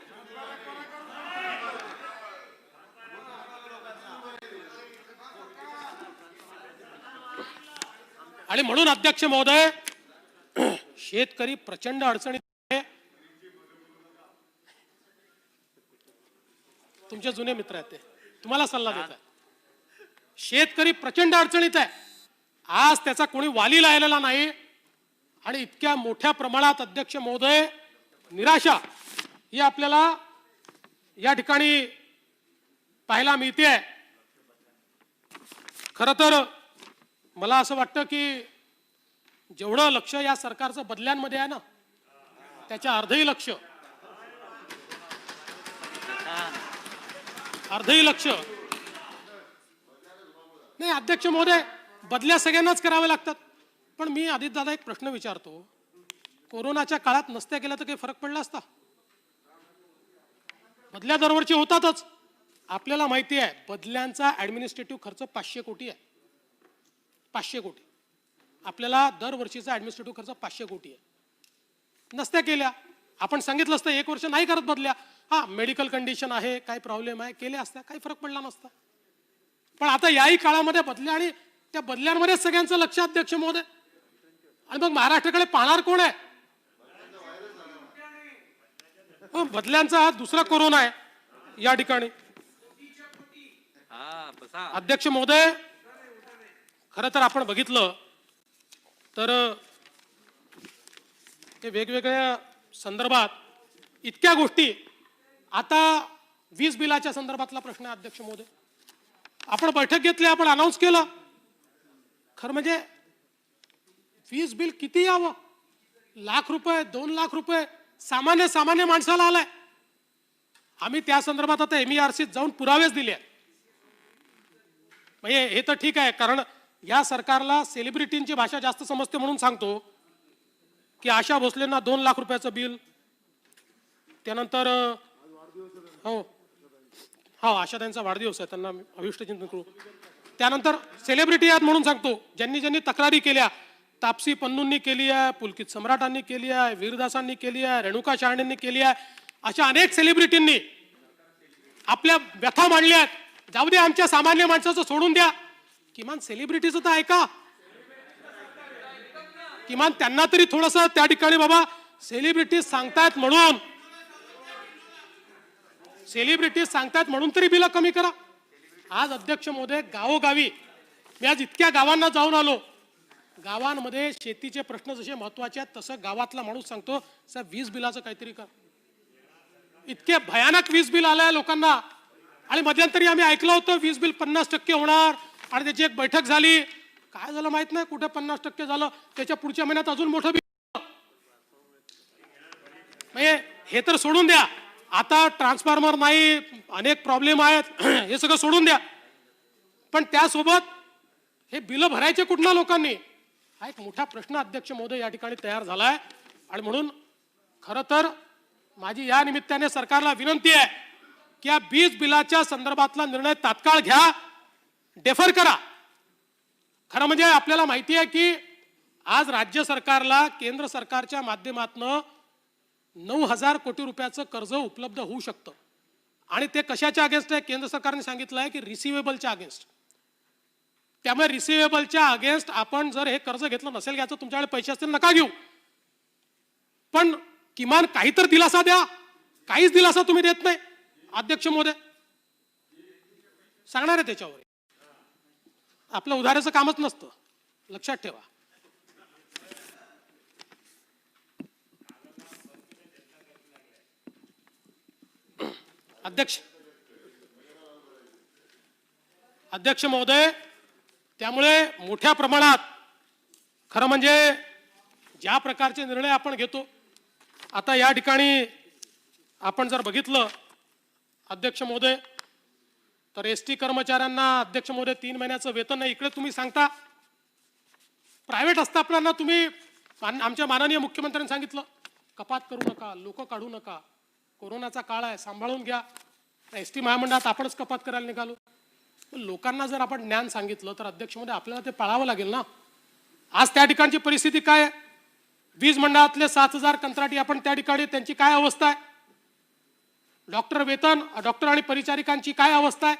आणि म्हणून अध्यक्ष महोदय शेतकरी प्रचंड अडचणीत आहे. तुमचे जुने मित्र आहेत ते तुम्हाला सल्ला देत आहेत. शेतकरी प्रचंड अडचणीत आहे. आज त्याचा कोणी वाली राहिलेला नाही आणि इतक्या मोठ्या प्रमाणात अध्यक्ष महोदय निराशा ही आपल्याला या ठिकाणी पाहायला मिळते. खरं तर मला असं वाटतं की जेवढं लक्ष या सरकारचं बदल्यांमध्ये आहे ना त्याच्या अर्धही लक्ष नाही. अध्यक्ष महोदय बदल्या सगळ्यांनाच कराव्या लागतात. पण मी आदित्य दादा एक प्रश्न विचारतो, कोरोनाच्या काळात नसत्या केल्या तर काही फरक पडला असता? बदल्या दरवर्षी होतातच. आपल्याला माहिती आहे बदल्यांचा ऍडमिनिस्ट्रेटिव्ह खर्च 500 कोटी आहे. 500 कोटी आपल्याला दरवर्षीचा ऍडमिनिस्ट्रेटिव्ह खर्च 500 कोटी आहे. नसत्या केल्या आपण सांगितलं असतं 1 वर्ष नाही करत बदल्या, हा मेडिकल कंडिशन आहे, काय प्रॉब्लेम आहे, केल्या असत्या काही फरक पडला नसता. पण आता याही काळामध्ये बदल्या आणि त्या बदल्यांमध्ये सगळ्यांचं लक्ष अध्यक्ष महोदय. आणि मग महाराष्ट्राकडे पाहणार कोण आहे? बदल्यांचा हा दुसरा कोरोना आहे या ठिकाणी. अध्यक्ष महोदय खरं तर आपण बघितलं तर हे वेगवेगळ्या संदर्भात इतक्या गोष्टी. आता वीज बिलाच्या संदर्भातला प्रश्न आहे अध्यक्ष महोदय. आपण बैठक घेतली, आपण अनाऊन्स केलं. खरं म्हणजे वीज बिल किती यावं? लाख रुपये, 2 लाख रुपये सामान्य माणसाला आलाय. आम्ही त्या संदर्भात आता MERCत जाऊन पुरावेच दिले. म्हणजे हे तर ठीक आहे, कारण या सरकारला सेलिब्रिटींची भाषा जास्त समजते म्हणून सांगतो की आशा भोसलेंना 2 लाख रुपयाचं बिल, त्यानंतर हो आशा त्यांचा वाढदिवस आहे, त्यांना अभिष्ट चिंतन करू. त्यानंतर सेलिब्रिटी आहेत म्हणून सांगतो ज्यांनी ज्यांनी तक्रारी केल्या, तापसी पन्नूंनी केली आहे, पुलकित सम्राटांनी केली आहे, वीरदासांनी केली आहे, रेणुका शहाणेंनी केली आहे, अशा अनेक सेलिब्रिटींनी आपल्या व्यथा मांडल्या आहेत. जाऊ द्या, आमच्या सामान्य माणसाचं सोडून द्या, किमान सेलिब्रिटीचं तर ऐका. किमान त्यांना तरी थोडंसं त्या ठिकाणी बाबा सेलिब्रिटी सांगतायत म्हणून तरी बिल कमी करा. आज अध्यक्ष महोदय गावोगावी मी आज इतक्या गावांना जाऊन आलो. गावांमध्ये शेतीचे प्रश्न जसे महत्वाचे आहेत तसं गावातला माणूस सांगतो सर वीज बिलाचं काहीतरी कर. इतके भयानक वीज बिल आलंय लोकांना. आणि मध्यंतरी आम्ही ऐकलं होतं वीज बिल 50% होणार आणि त्याची एक बैठक झाली. काय झालं माहित नाही, कुठे 50% झालं, त्याच्या पुढच्या महिन्यात अजून मोठं बिल. म्हणजे हे तर सोडून द्या, आता ट्रान्सफॉर्मर नाही, अनेक प्रॉब्लेम आहेत, हे सगळं सोडून द्या. पण त्यासोबत हे बिल भरायचे कुठल्या लोकांनी, हा एक मोठा प्रश्न अध्यक्ष महोदय या ठिकाणी तयार झालाय. आणि म्हणून खरं तर माझी या निमित्ताने सरकारला विनंती आहे की या वीज बिलाच्या संदर्भातला निर्णय तात्काळ घ्या, डेफर करा. खरं म्हणजे आपल्याला माहिती आहे की आज राज्य सरकारला केंद्र सरकारच्या माध्यमातून 9,000 कोटी रुपयाचं कर्ज उपलब्ध होऊ शकतं. आणि ते कशाच्या अगेन्स्ट आहे? केंद्र सरकारने सांगितलं आहे की रिसिवेबलच्या अगेन्स्ट. त्यामुळे रिसिवेबलच्या अगेन्स्ट आपण जर हे कर्ज घेतलं नसेल घ्यायचं, तुमच्याकडे पैसे असतील नका घेऊ, पण किमान काही तर दिलासा द्या. काहीच दिलासा तुम्ही देत नाही अध्यक्ष महोदय. सांगणार आहे त्याच्यावर. आपलं उधाराचं कामच नसतं, लक्षात ठेवा. अध्यक्ष महोदय, त्यामुळे मोठ्या प्रमाणात खरं म्हणजे ज्या प्रकारचे निर्णय आपण घेतो, आता या ठिकाणी आपण जर बघितलं अध्यक्ष महोदय, तर एसटी कर्मचाऱ्यांना अध्यक्ष महोदय 3 महिन्याचं वेतन नाही. इकडे तुम्ही सांगता प्रायव्हेट आस्थापनांना तुम्ही, आमच्या माननीय मुख्यमंत्र्यांनी सांगितलं कपात करू नका, लोक काढू नका, कोरोनाचा काळ आहे, सांभाळून घ्या. एसटी महामंडळात आपणच कपात करायला निघालो. लोकांना जर आपण ज्ञान सांगितलं तर अध्यक्ष महोदय आपल्याला ते पाळावं लागेल ना. आज त्या ठिकाणची परिस्थिती काय आहे? वीज मंडळातले 7,000 कंत्राटी आपण त्या ठिकाणी, त्यांची काय अवस्था आहे? डॉक्टर वेतन, डॉक्टर आणि परिचारिकांची काय अवस्था आहे?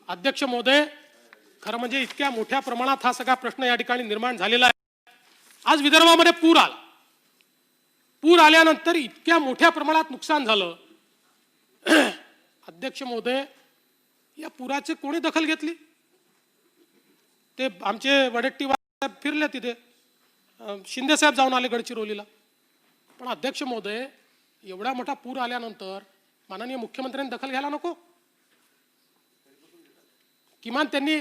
अध्यक्ष महोदय, खरं म्हणजे इतक्या मोठ्या प्रमाणात हा सगळा प्रश्न या ठिकाणी निर्माण झालेला आहे. आज विदर्भामध्ये पूर आला. पूर आल्यानंतर इतक्या मोठ्या प्रमाणात नुकसान झालं. अध्यक्ष महोदय, या पुराची कोणी दखल घेतली? ते आमचे वडेट्टीवार फिरले तिथे, शिंदे साहेब जाऊन आले गडचिरोलीला. पण अध्यक्ष महोदय, एवढा मोठा पूर आल्यानंतर माननीय मुख्यमंत्र्यांनी दखल घ्यायला नको? किमान त्यांनी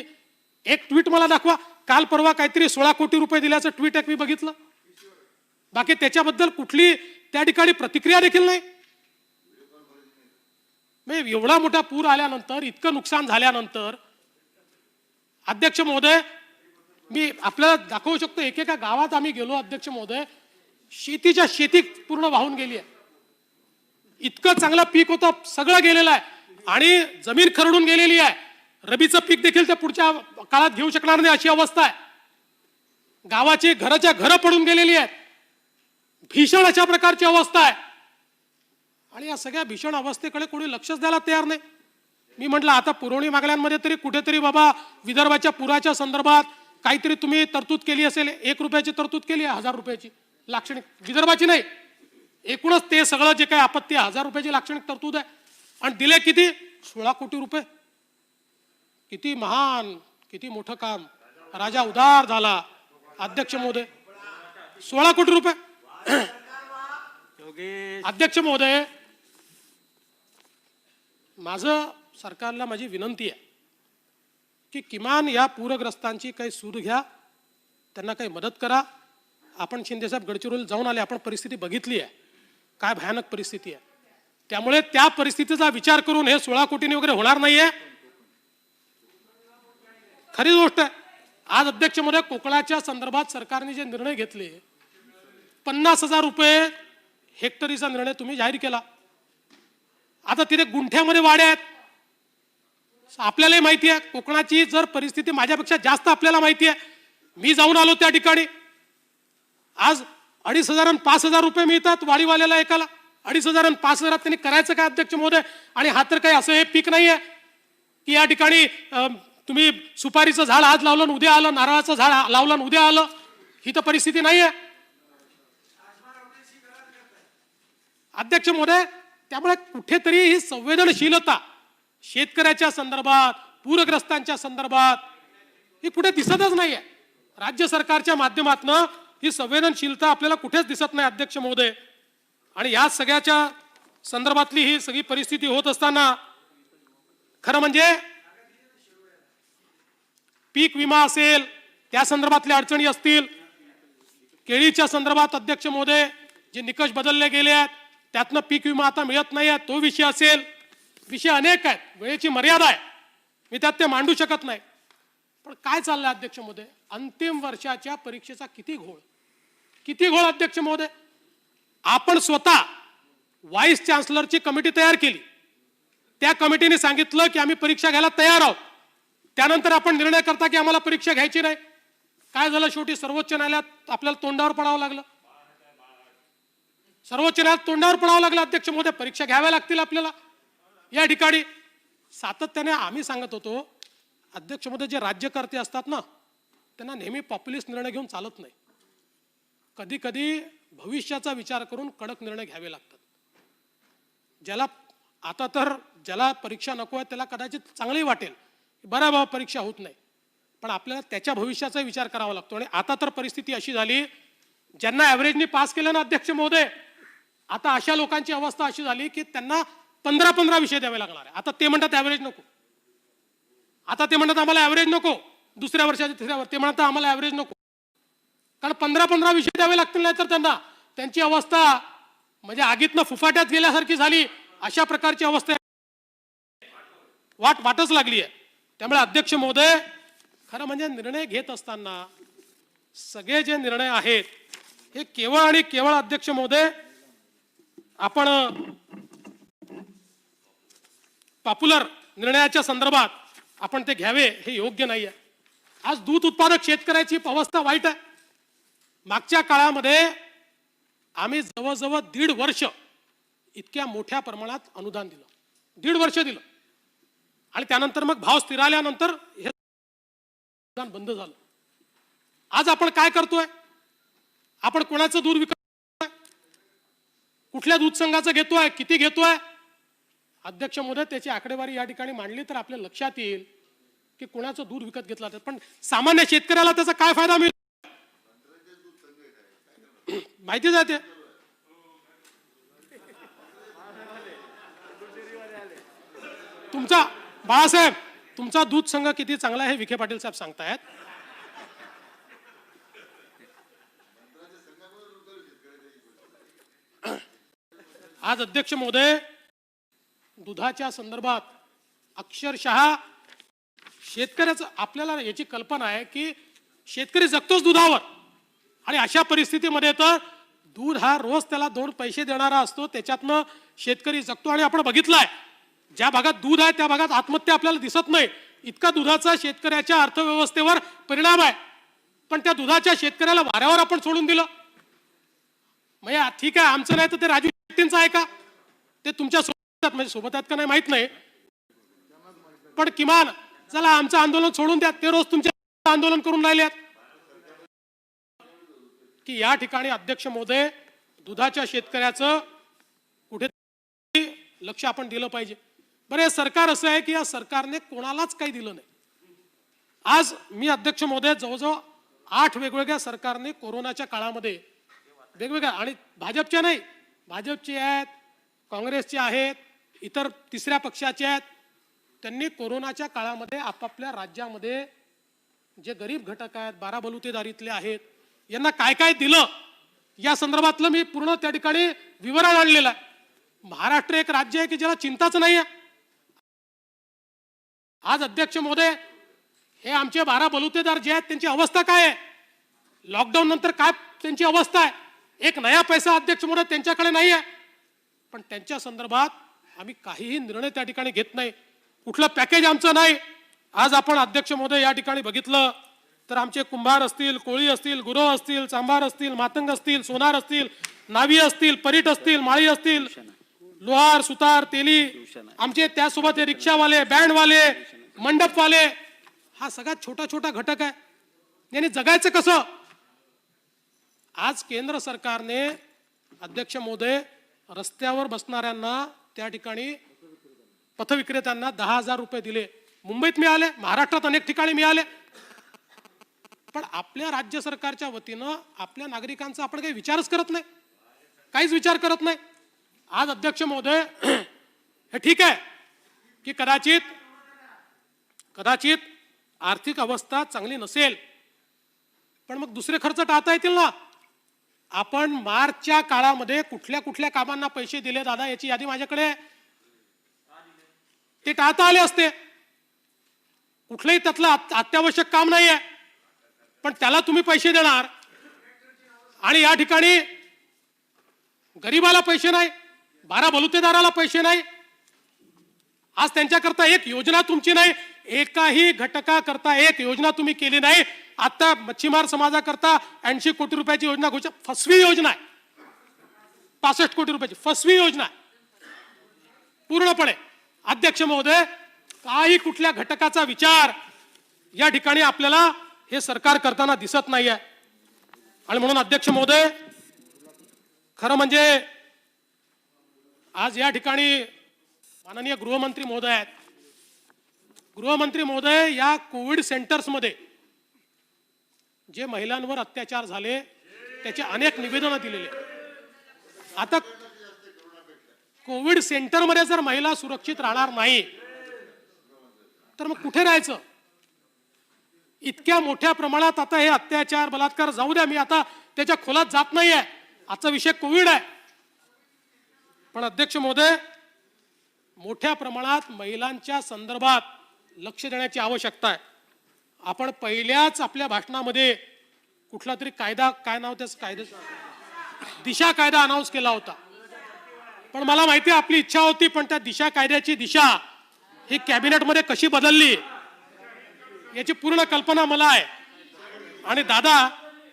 एक ट्विट मला दाखवा. काल परवा काहीतरी 16 कोटी रुपये दिल्याचं ट्विट एक मी बघितलं. बाकी त्याच्याबद्दल कुठली त्या ठिकाणी प्रतिक्रिया देखील नाही. एवढा मोठा पूर आल्यानंतर, इतकं नुकसान झाल्यानंतर अध्यक्ष महोदय, मी आपल्याला दाखवू शकतो. एकेका गावात आम्ही गेलो अध्यक्ष महोदय, शेतीच्या शेती पूर्ण वाहून गेली आहे. इतकं चांगलं पीक होतं, सगळं गेलेलं आहे आणि जमीन खरडून गेलेली आहे. रबीचं पीक देखील ते पुढच्या काळात घेऊ शकणार नाही अशी अवस्था आहे. गावाची घराच्या घरं पडून गेलेली आहेत. भीषण अशा प्रकारची अवस्था आहे आणि या सगळ्या भीषण अवस्थेकडे कोणी लक्षच द्यायला तयार नाही. मी म्हटलं आता पुरवणी मागण्यांमध्ये तरी कुठेतरी बाबा विदर्भाच्या पुराच्या संदर्भात काहीतरी तुम्ही तरतूद केली असेल. 1 रुपयाची तरतूद केली आहे, 1000 रुपयाची लाक्षणिक, विदर्भाची नाही, एकूणच ते सगळं जे काही आपत्ती 1000 रुपयाची लाक्षणिक तरतूद आहे. आणि दिले किती? 16 कोटी रुपये. किती महान, किती मोठं काम. राजा उदार झाला अध्यक्ष महोदय. 16 कोटी रुपये. अध्यक्ष महोदय, माझं सरकारला माझी विनंती आहे की किमान या पूरग्रस्तांची काही सूड घ्या, त्यांना काही मदत करा. आपण शिंदेसाहेब गडचिरोली जाऊन आले, आपण परिस्थिती बघितली आहे, काय भयानक परिस्थिती आहे. त्यामुळे त्या परिस्थितीचा विचार करून हे 16 कोटींनी वगैरे होणार नाहीये. खरी गोष्ट आहे. आज अध्यक्ष महोदय, कोकणाच्या संदर्भात सरकारने जे निर्णय घेतले, 50,000 रुपये हेक्टरीचा निर्णय तुम्ही जाहीर केला. आता तिथे गुंठ्यामध्ये वाड्या आहेत. आपल्यालाही माहिती आहे कोकणाची जर परिस्थिती माझ्यापेक्षा जास्त आपल्याला माहिती आहे. मी जाऊन आलो त्या ठिकाणी. आज 2,500 आणि 5,000 रुपये मिळतात वाडीवाल्याला एकाला. 2,500 आणि 5,000 त्यांनी करायचं काय अध्यक्ष महोदय? आणि हा तर काही असं हे पीक नाहीये की या ठिकाणी तुम्ही सुपारीचं झाड आज लावलं उद्या आलं, नारळाचं झाड लावलं उद्या आलं. ही तर परिस्थिती नाहीये अध्यक्ष महोदय. त्यामुळे कुठेतरी ही संवेदनशीलता शेतकऱ्याच्या संदर्भात, पूरग्रस्तांच्या संदर्भात ही कुठे दिसतच नाहीये. राज्य सरकारच्या माध्यमातून ही संवेदनशीलता आपल्याला कुठेच दिसत नाही अध्यक्ष महोदय. आणि या सगळ्याच्या संदर्भातली ही सगळी परिस्थिती होत असताना खरं म्हणजे पीक विमा असेल, त्या संदर्भातल्या अडचणी असतील, केळीच्या संदर्भात अध्यक्ष महोदय जे निकष बदलले गेले आहेत त्यातनं पीक विमा आता मिळत नाही आहे, तो विषय असेल. विषय अनेक आहेत, वेळेची मर्यादा आहे, मी त्यात ते मांडू शकत नाही. पण काय चाललंय अध्यक्ष महोदय? अंतिम वर्षाच्या परीक्षेचा किती घोळ अध्यक्ष महोदय. आपण स्वतः व्हाईस चान्सलरची कमिटी तयार केली. त्या कमिटीने सांगितलं की आम्ही परीक्षा घ्यायला तयार आहोत. त्यानंतर आपण निर्णय करता की आम्हाला परीक्षा घ्यायची नाही. काय झालं? शेवटी सर्वोच्च न्यायालयात आपल्याला तोंडावर पडावं लागलं. सर्वोच्च न्यायालयात तोंडावर पडावं लागलं अध्यक्ष महोदय. परीक्षा घ्याव्या लागतील आपल्याला. या ठिकाणी सातत्याने आम्ही सांगत होतो अध्यक्ष महोदय, जे राज्यकर्ते असतात ना, त्यांना नेहमी पॉप्युलिस्ट निर्णय घेऊन चालत नाही. कधी कधी भविष्याचा विचार करून कडक निर्णय घ्यावे लागतात. ज्याला आता तर ज्याला परीक्षा नको आहे त्याला कदाचित चांगलंही वाटेल, बरं बाबा परीक्षा होत नाही, पण आपल्याला त्याच्या भविष्याचा विचार करावा लागतो. आणि आता तर परिस्थिती अशी झाली, ज्यांना ॲव्हरेजनी पास केलं ना अध्यक्ष महोदय, आता अशा लोकांची अवस्था अशी झाली की त्यांना 15-15 विषय द्यावे लागणार आहे. आता ते म्हणतात ॲव्हरेज नको, आता ते म्हणतात आम्हाला ॲव्हरेज नको, दुसऱ्या वर्षाच्या तिसऱ्या ते म्हणतात आम्हाला ॲव्हरेज नको, कारण 15-15 विषय द्यावे लागतील. नाही तर त्यांना त्यांची अवस्था म्हणजे आगीतनं फुफाट्यात गेल्यासारखी झाली, अशा प्रकारची अवस्था वाटच लागली आहे. त्यामुळे अध्यक्ष महोदय, खरं म्हणजे निर्णय घेत असताना सगळे जे निर्णय आहेत हे केवळ आणि केवळ अध्यक्ष महोदय आपण पॉप्युलर निर्णयाच्या संदर्भात आपण ते घ्यावे हे योग्य नाही आहे. आज दूध उत्पादक शेतकऱ्याची अवस्था वाईट आहे. मागच्या काळामध्ये आम्ही जवळजवळ 1.5 वर्ष इतक्या मोठ्या प्रमाणात अनुदान दिलं, 1.5 वर्ष दिलं, आणि त्यानंतर मग भाव स्थिरावल्यानंतर हे अनुदान बंद झालं. आज आपण काय करतोय? आपण कोणाचं दूध विकतोय, कुठल्या दूध संघाचं घेतोय, किती घेतोय? अध्यक्ष महोदय, त्याची आकडेवारी या ठिकाणी मांडली तर आपल्या लक्षात येईल की कोणाचं दूध विकत घेतलं जातं. पण सामान्य शेतकऱ्याला त्याचा काय फायदा मिळेल माहिती जाते. तुमचा बाळासाहेब, तुमचा दूध संघ किती चांगला आहे हे विखे पाटील साहेब सांगतायत. आज अध्यक्ष महोदय, दुधाच्या संदर्भात अक्षरशः शेतकऱ्याचं आपल्याला याची कल्पना आहे की शेतकरी जगतोच दुधावर, आणि अशा परिस्थितीमध्ये तर दूध हा रोज त्याला 2 पैसे देणारा असतो, त्याच्यातनं शेतकरी जगतो. आणि आपण बघितलंय ज्या भागात दूध आहे त्या भागात आत्महत्या आपल्याला दिसत नाही, इतका दुधाचा शेतकऱ्याच्या अर्थव्यवस्थेवर परिणाम आहे. पण त्या दुधाच्या शेतकऱ्याला वाऱ्यावर आपण सोडून दिलं. म्हणजे ठीक आहे, आमचं नाही तर ते राजू शेट्टींचं आहे का? ते तुमच्या सोबत म्हणजे सोबत आहेत का नाही माहित नाही, पण किमान चला आमचं आंदोलन सोडून द्या, ते रोज तुमच्या आंदोलन करून राहिले आहेत. की या ठिकाणी अध्यक्ष महोदय, दुधाच्या शेतकऱ्याचं कुठे लक्ष आपण दिलं पाहिजे. बरं, हे सरकार असं आहे की या सरकारने कोणालाच काही दिलं नाही. आज मी अध्यक्ष महोदय, जवळजवळ 8 वेगवेगळ्या सरकारने कोरोनाच्या काळामध्ये वेगवेगळ्या, आणि भाजपच्या नाही, भाजपचे आहेत, काँग्रेसचे आहेत, इतर तिसऱ्या पक्षाचे आहेत, त्यांनी कोरोनाच्या काळामध्ये आपापल्या राज्यामध्ये जे गरीब घटक आहेत, 12 बलुतेदारीतले आहेत, यांना काय काय दिलं या संदर्भातलं मी पूर्ण त्या ठिकाणी विवरण आणलेलं आहे. महाराष्ट्र एक राज्य आहे की ज्याला चिंताच नाही आहे. आज अध्यक्ष महोदय, हे आमचे 12 बलुतेदार जे आहेत त्यांची अवस्था काय आहे, लॉकडाऊन नंतर काय त्यांची अवस्था आहे, एक नया पैसा अध्यक्ष महोदय त्यांच्याकडे नाही आहे. पण त्यांच्या संदर्भात आम्ही काहीही निर्णय त्या ठिकाणी घेत नाही, कुठलं पॅकेज आमचं नाही. आज आपण अध्यक्ष महोदय या ठिकाणी बघितलं तर आमचे कुंभार असतील, कोळी असतील, गुरव असतील, चांभार असतील, मातंग असतील, सोनार असतील, नावी असतील, परीट असतील, माळी असतील, लोहार, सुतार, तेली, आमचे त्यासोबत हे रिक्षावाले, बँडवाले, मंडपवाले, हा सगळा छोटा छोटा घटक आहे. यांनी जगायचं कसं? आज केंद्र सरकारने अध्यक्ष महोदय रस्त्यावर बसणाऱ्यांना त्या ठिकाणी पथविक्रेत्यांना 10,000 रुपये दिले. मुंबईत मिळाले, महाराष्ट्रात अनेक ठिकाणी मिळाले, पण आपल्या राज्य सरकारच्या वतीनं आपल्या नागरिकांचा आपण काही विचारच करत नाही, काहीच विचार करत नाही. आज अध्यक्ष महोदय, हे ठीक आहे की कदाचित आर्थिक अवस्था चांगली नसेल, पण मग दुसरे खर्च टाळता येतील ना. आपण मार्चच्या काळामध्ये कुठल्या कुठल्या कामांना पैसे दिले दादा, याची यादी माझ्याकडे, ते टाळता आले असते. कुठलंही त्यातलं अत्यावश्यक काम नाही आहे, पण त्याला तुम्ही पैसे देणार, आणि या ठिकाणी गरीबाला पैसे नाही, 12 बलुतेदाराला पैसे नाही. आज त्यांच्याकरता एक योजना तुमची नाही, एकाही घटकाकरता एक योजना तुम्ही केली नाही. आता मच्छीमार समाजाकरता 80 कोटी रुपयाची योजना घोषित, फसवी योजना आहे. 65 कोटी रुपयाची फसवी योजना आहे पूर्णपणे. अध्यक्ष महोदय, काही कुठल्या घटकाचा विचार या ठिकाणी आपल्याला हे सरकार करताना दिसत नाहीये. आणि म्हणून अध्यक्ष महोदय, खरं म्हणजे आज या ठिकाणी माननीय गृहमंत्री महोदय आहेत. गृहमंत्री महोदय, या कोविड सेंटर्समध्ये जे महिलांवर अत्याचार झाले त्याचे अनेक निवेदनं दिलेले. आता कोविड सेंटरमध्ये जर महिला सुरक्षित राहणार नाही तर मग कुठे राहायचं? इतक्या मोठ्या प्रमाणात आता हे अत्याचार बलात्कार जाऊ द्या, मी आता त्याच्या खोलात जात नाहीये, आजचा विषय कोविड आहे. पण अध्यक्ष महोदय, मोठ्या प्रमाणात महिलांच्या संदर्भात लक्ष देण्याची आवश्यकता आहे. आपण पहिल्याच आपल्या भाषणामध्ये कुठला तरी कायदा, काय नाव त्याचं, कायदा दिशा कायदा अनाऊन्स केला होता. पण मला माहिती आहे आपली इच्छा होती, पण त्या दिशा कायद्याची दिशा ही कॅबिनेटमध्ये कशी बदलली याची पूर्ण कल्पना मला आहे. आणि दादा,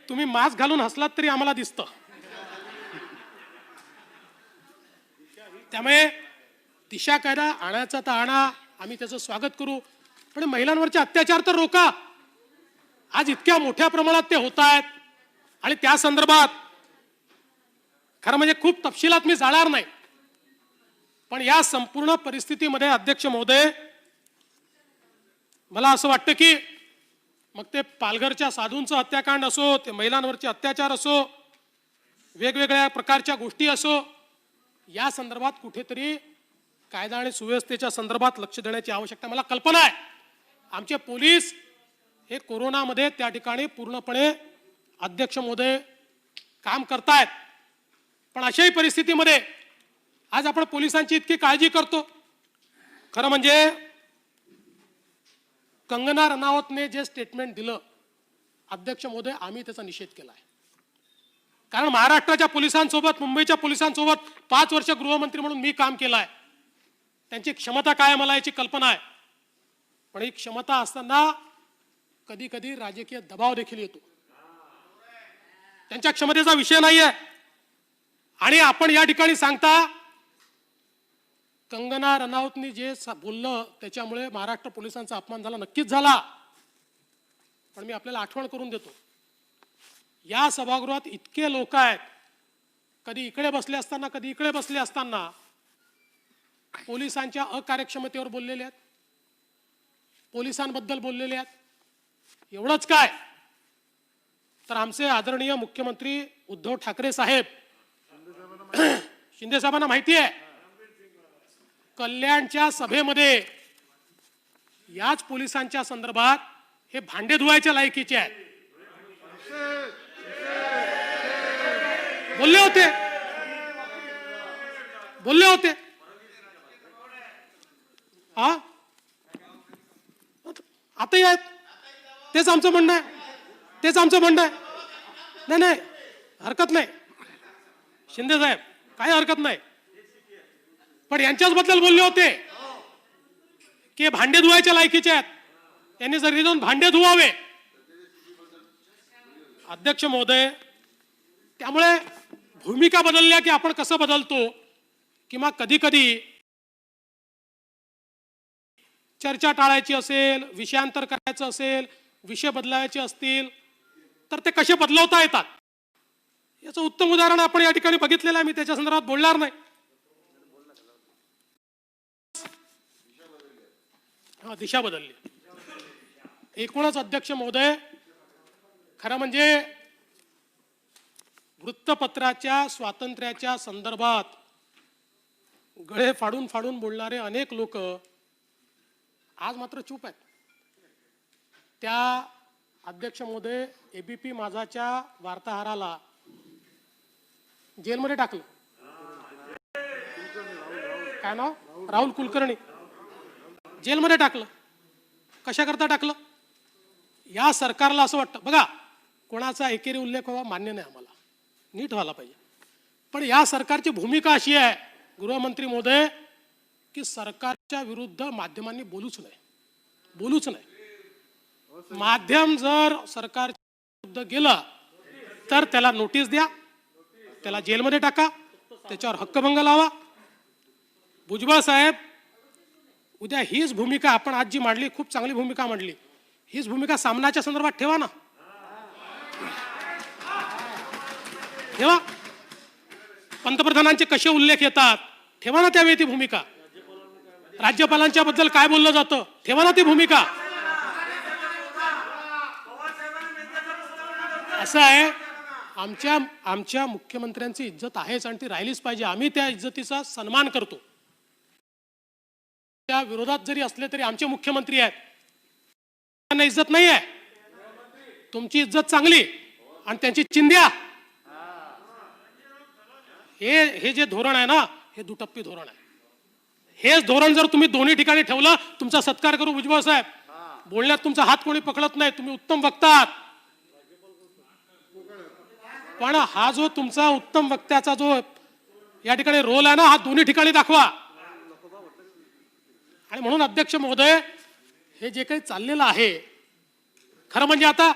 तुम्ही मास्क घालून हसलात तरी आम्हाला दिसतं. त्यामुळे दिशा कायदा आणायचा तर आणा, आम्ही त्याचं स्वागत करू, पण महिलांवरचे अत्याचार तर रोका. आज इतक्या मोठ्या प्रमाणात ते होत आहेत आणि त्या संदर्भात खरं म्हणजे खूप तपशिलात मी जाणार नाही. पण या संपूर्ण परिस्थितीमध्ये अध्यक्ष महोदय, मला असं वाटतं की मग ते पालघरच्या साधूंचं हत्याकांड असो, ते महिलांवरचे अत्याचार असो, वेगवेगळ्या प्रकारच्या गोष्टी असो, या संदर्भात कुठेतरी कायदा आणि सुव्यवस्थेच्या संदर्भात लक्ष देण्याची आवश्यकता. मला कल्पना आहे आमचे पोलीस हे कोरोनामध्ये त्या ठिकाणी पूर्णपणे अध्यक्ष महोदय काम करतायत. पण अशाही परिस्थितीमध्ये आज आपण पोलिसांची इतकी काळजी करतो. खरं म्हणजे कंगना रनौतने जे स्टेटमेंट दिलं अध्यक्ष महोदय, आम्ही त्याचा निषेध केला आहे. कारण महाराष्ट्राच्या पोलिसांसोबत, मुंबईच्या पोलिसांसोबत 5 वर्ष गृहमंत्री म्हणून मी काम केलं आहे. त्यांची क्षमता काय मला याची कल्पना आहे. पण ही क्षमता असताना कधी कधी राजकीय दबाव देखील येतो. त्यांच्या क्षमतेचा विषय नाही आहे. आणि आपण या ठिकाणी सांगता कंगना रनौतनी जे बोललं त्याच्यामुळे महाराष्ट्र पोलिसांचा अपमान झाला, नक्कीच झाला. पण मी आपल्याला आठवण करून देतो, या सभागृहात इतके लोक आहेत, कधी इकडे बसले असताना कधी इकडे बसले असताना पोलिसांच्या अकार्यक्षमतेवर बोललेले आहेत, पोलिसांबद्दल बोललेले आहेत. एवढंच काय, तर आमचे आदरणीय मुख्यमंत्री उद्धव ठाकरे साहेब, शिंदे साहेबांना माहिती आहे, कल्याणच्या सभेमध्ये याच पोलिसांच्या संदर्भात हे भांडे धुवायच्या लायकीचे आहेत बोलले होते. हा, आताही आहेत. तेच आमचं म्हणणं आहे. नाही, हरकत नाही शिंदे साहेब, काही हरकत नाही. पण यांच्याच बद्दल बोलले होते की भांडे धुवायच्या लायकीचे आहेत, यांनी जर जाऊन भांडे धुवावे. अध्यक्ष महोदय, त्यामुळे भूमिका बदलल्या की आपण कसं बदलतो, किंवा कधी कधी चर्चा टाळायची असेल, विषयांतर करायचं असेल, विषय बदलायचे असतील तर ते कसे बदलवता येतात याचं उत्तम उदाहरण आपण या ठिकाणी बघितलेलं आहे. मी त्याच्या संदर्भात बोलणार नाही. दिशा बदलली. एकूणच अध्यक्ष महोदय, खरं म्हणजे वृत्तपत्राच्या स्वातंत्र्याच्या संदर्भात गळे फाडून फाडून बोलणारे अनेक लोक आज मात्र चूप आहेत. त्या अध्यक्ष महोदय, एबीपी माझाच्या वार्ताहराला जेलमध्ये टाकलं. काय नाव? राहुल कुलकर्णी. जेलमध्ये टाकलं. कशाकरता टाकलं? या सरकारला असं वाटतं, बघा, कोणाचा एकेरी उल्लेख व्हावा मान्य नाही, आम्हाला नीट व्हायला पाहिजे. पण या सरकारची भूमिका अशी आहे गृहमंत्री महोदय की सरकारच्या विरुद्ध माध्यमांनी बोलूच नाही. माध्यम जर सरकारच्या विरुद्ध गेलं तर त्याला नोटीस द्या, त्याला जेलमध्ये टाका, त्याच्यावर हक्कभंग लावा. भुजबळ साहेब, उद्या हीच भूमिका आपण आज जी मांडली, खूप चांगली भूमिका मांडली हीच भूमिका सामनाच्या संदर्भात ठेवा ना, ठेवा. पंतप्रधानांचे कसे उल्लेख येतात ठेवा ना त्यावेळी ती भूमिका. राज्यपालांच्या बद्दल काय बोललं जातं ठेवा ना ती भूमिका. असं आहे, आमच्या मुख्यमंत्र्यांची इज्जत आहेच आणि ती राहिलीच पाहिजे. आम्ही त्या इज्जतीचा सन्मान करतो. त्या विरोधात जरी असले तरी आमचे मुख्यमंत्री आहेत, त्यांना इज्जत नाही आहे. तुमची इज्जत चांगली आणि त्यांची चिंध्या. हे जे धोरण आहे ना, हे दुटप्पी धोरण आहे. हेच धोरण जर तुम्ही दोन्ही ठिकाणी ठेवलं, तुमचा सत्कार करू भुजबळ साहेब. बोलण्यात तुमचा हात कोणी पकडत नाही, तुम्ही उत्तम वक्ता आहात. पण हा जो तुमचा उत्तम वक्त्याचा जो या ठिकाणी रोल आहे ना, हा दोन्ही ठिकाणी दाखवा. आणि म्हणून अध्यक्ष महोदय, हे जे काही चाललेलं आहे, खरं म्हणजे आता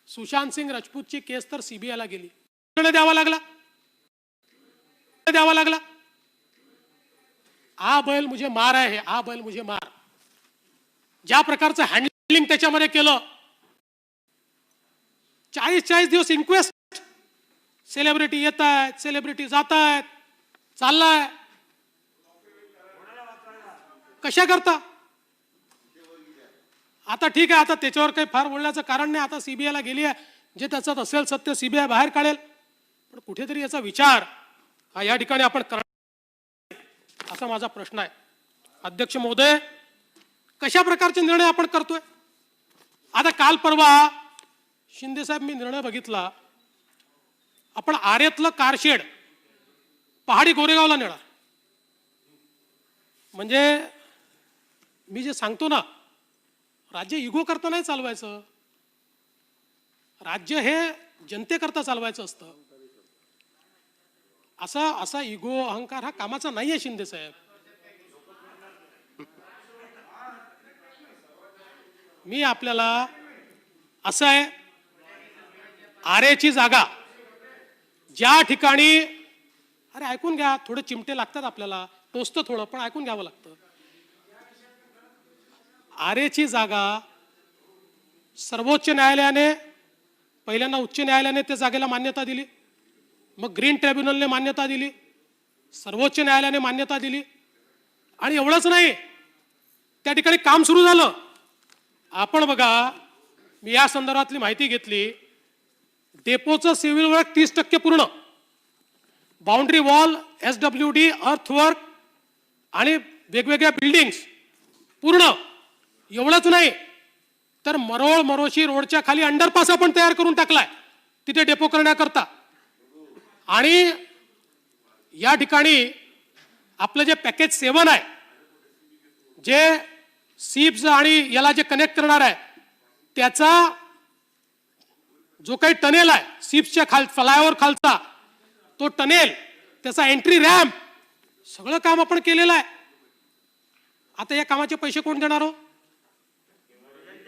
सुशांत सिंग राजपूतची केस तर सीबीआयला गेली, निर्णय द्यावा लागला. आ बैल मुझे मार आहे, हे आ बैल मुझे मार. ज्या प्रकारचं हँडलिंग त्याच्यामध्ये केलं, 40 दिवस इन्क्वेस्ट, सेलिब्रिटी येत आहेत, सेलिब्रिटी जात आहेत, चाललाय. कशा करता? आता ठीक आहे, आता त्याच्यावर काही फार बोलण्याचं कारण नाही. आता सीबीआयला गेली आहे, जे त्याच्यात असेल सत्य सीबीआय बाहेर काढेल. पण कुठेतरी याचा विचार हा या ठिकाणी आपण करणार, असा माझा प्रश्न आहे. अध्यक्ष महोदय, कशा प्रकारचे निर्णय आपण करतोय? आता काल परवा शिंदे साहेब, मी निर्णय बघितला, आपण आरेतलं कारशेड पहाडी गोरेगावला नेणार. म्हणजे मी जे सांगतो ना, राज्य इगो करता नाही चालवायचं, राज्य हे जनतेकरता चालवायचं असतं. असा इगो अहंकार हा कामाचा नाहीये शिंदे साहेब. मी आपल्याला असं आहे, आरेची जागा ज्या ठिकाणी, अरे ऐकून घ्या, थोडे चिमटे लागतात आपल्याला, टोचतं थोडं, पण ऐकून घ्यावं लागतं. आरेची जागा सर्वोच्च न्यायालयाने, पहिल्यांदा उच्च न्यायालयाने त्या जागेला मान्यता दिली, मग ग्रीन ट्रिब्युनलने मान्यता दिली, सर्वोच्च न्यायालयाने मान्यता दिली. आणि एवढंच नाही, त्या ठिकाणी काम सुरू झालं. आपण बघा, मी या संदर्भातली माहिती घेतली, डेपोचं सिव्हिल वर्क 30% पूर्ण, बाउंड्री वॉल, SWD, अर्थवर्क आणि वेगवेगळ्या बिल्डिंग्स पूर्ण. एवढंच नाही तर मरोळी रोडच्या खाली अंडरपास आपण तयार करून टाकलाय तिथे डेपो करण्याकरता. आणि या ठिकाणी आपलं जे पॅकेज 7 आहे, जे सीप्स आणि याला जे कनेक्ट करणार आहे, त्याचा जो काही टनेल आहे, सीप्सच्या फ्लायओव्हर खालचा तो टनेल, त्याचा एंट्री रॅम्प, सगळं काम आपण केलेलं आहे. आता या कामाचे पैसे कोण देणार हो?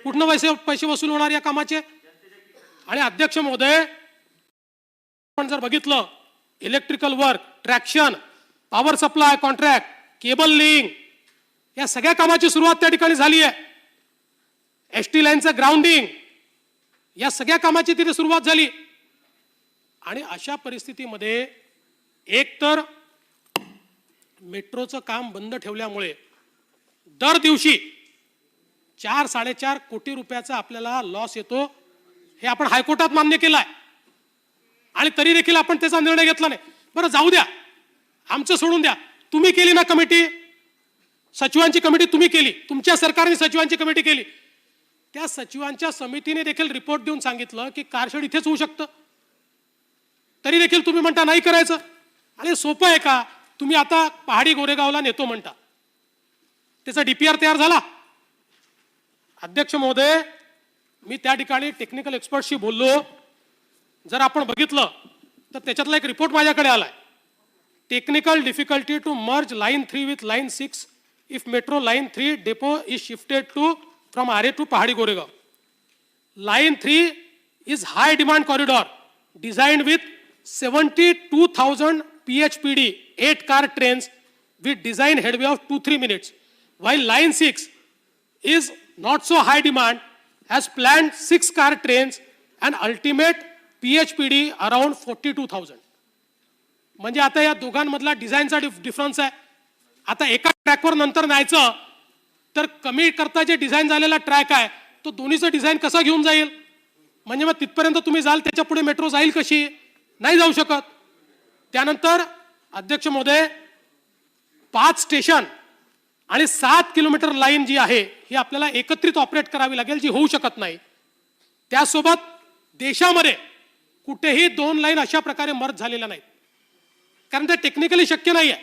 कुठनं पैसे वसूल होणार या कामाचे? आणि अध्यक्ष महोदय, आपण जर बघितलं, electrical work, traction, power supply contract, cable link, या सगळ्या कामाची सुरुवात त्या ठिकाणी झाली आहे. ST लाईनचं ग्राउंडिंग, या सगळ्या कामाची तिथे सुरुवात झाली. आणि अशा परिस्थितीमध्ये एकतर मेट्रोचं काम बंद ठेवल्यामुळे दर दिवशी 4-4.5 कोटी रुपयाचा आपल्याला लॉस येतो. हे आपण हायकोर्टात मान्य केलंय आणि तरी देखील आपण त्याचा निर्णय घेतला नाही. बरं जाऊ द्या, आमचं सोडून द्या. तुम्ही केली ना कमिटी, सचिवांची कमिटी तुम्ही केली, तुमच्या सरकारने सचिवांची कमिटी केली. त्या सचिवांच्या समितीने देखील रिपोर्ट देऊन सांगितलं की कारशेड इथेच होऊ शकतं. तरी देखील तुम्ही म्हणता नाही करायचं. आणि सोपं आहे का? तुम्ही आता पहाडी गोरेगावला नेतो म्हणता, त्याचा DPR तयार झाला. अध्यक्ष महोदय, मी त्या ठिकाणी टेक्निकल एक्सपर्टशी बोललो. जर आपण बघितलं तर त्याच्यातला एक रिपोर्ट माझ्याकडे आलाय. Technical difficulty to merge line 3 with line 6 if metro line 3 depot is shifted to from Aarey to Pahadi Goregaon. Line 3 is high demand corridor designed with 72,000 PHPD 8 car trains with design headway of 2-3 minutes, while line 6 is not so high demand, has planned 6 car trains and ultimate PHPD around 42,000. म्हणजे आता या दोघांमधला डिझाईनचा difference आहे. आता एका ट्रॅकवर नंतर न्यायचं तर कमी करता जे डिझाईन झालेला ट्रॅक आहे तो दोन्हीचं डिझाईन कसं घेऊन जाईल? म्हणजे मग तिथपर्यंत तुम्ही जाल, त्याच्या पुढे मेट्रो जाईल कशी? नाही जाऊ शकत. त्यानंतर अध्यक्ष महोदय 5 स्टेशन आणि 7 किलोमीटर लाईन जी आहे ही आपल्याला एकत्रित ऑपरेट करावी लागेल, जी होऊ शकत नाही. त्यासोबत देशामध्ये कुठेही 2 लाईन अशा प्रकारे मर्ज झालेल्या नाहीत, कारण ते टेक्निकली शक्य नाही आहे.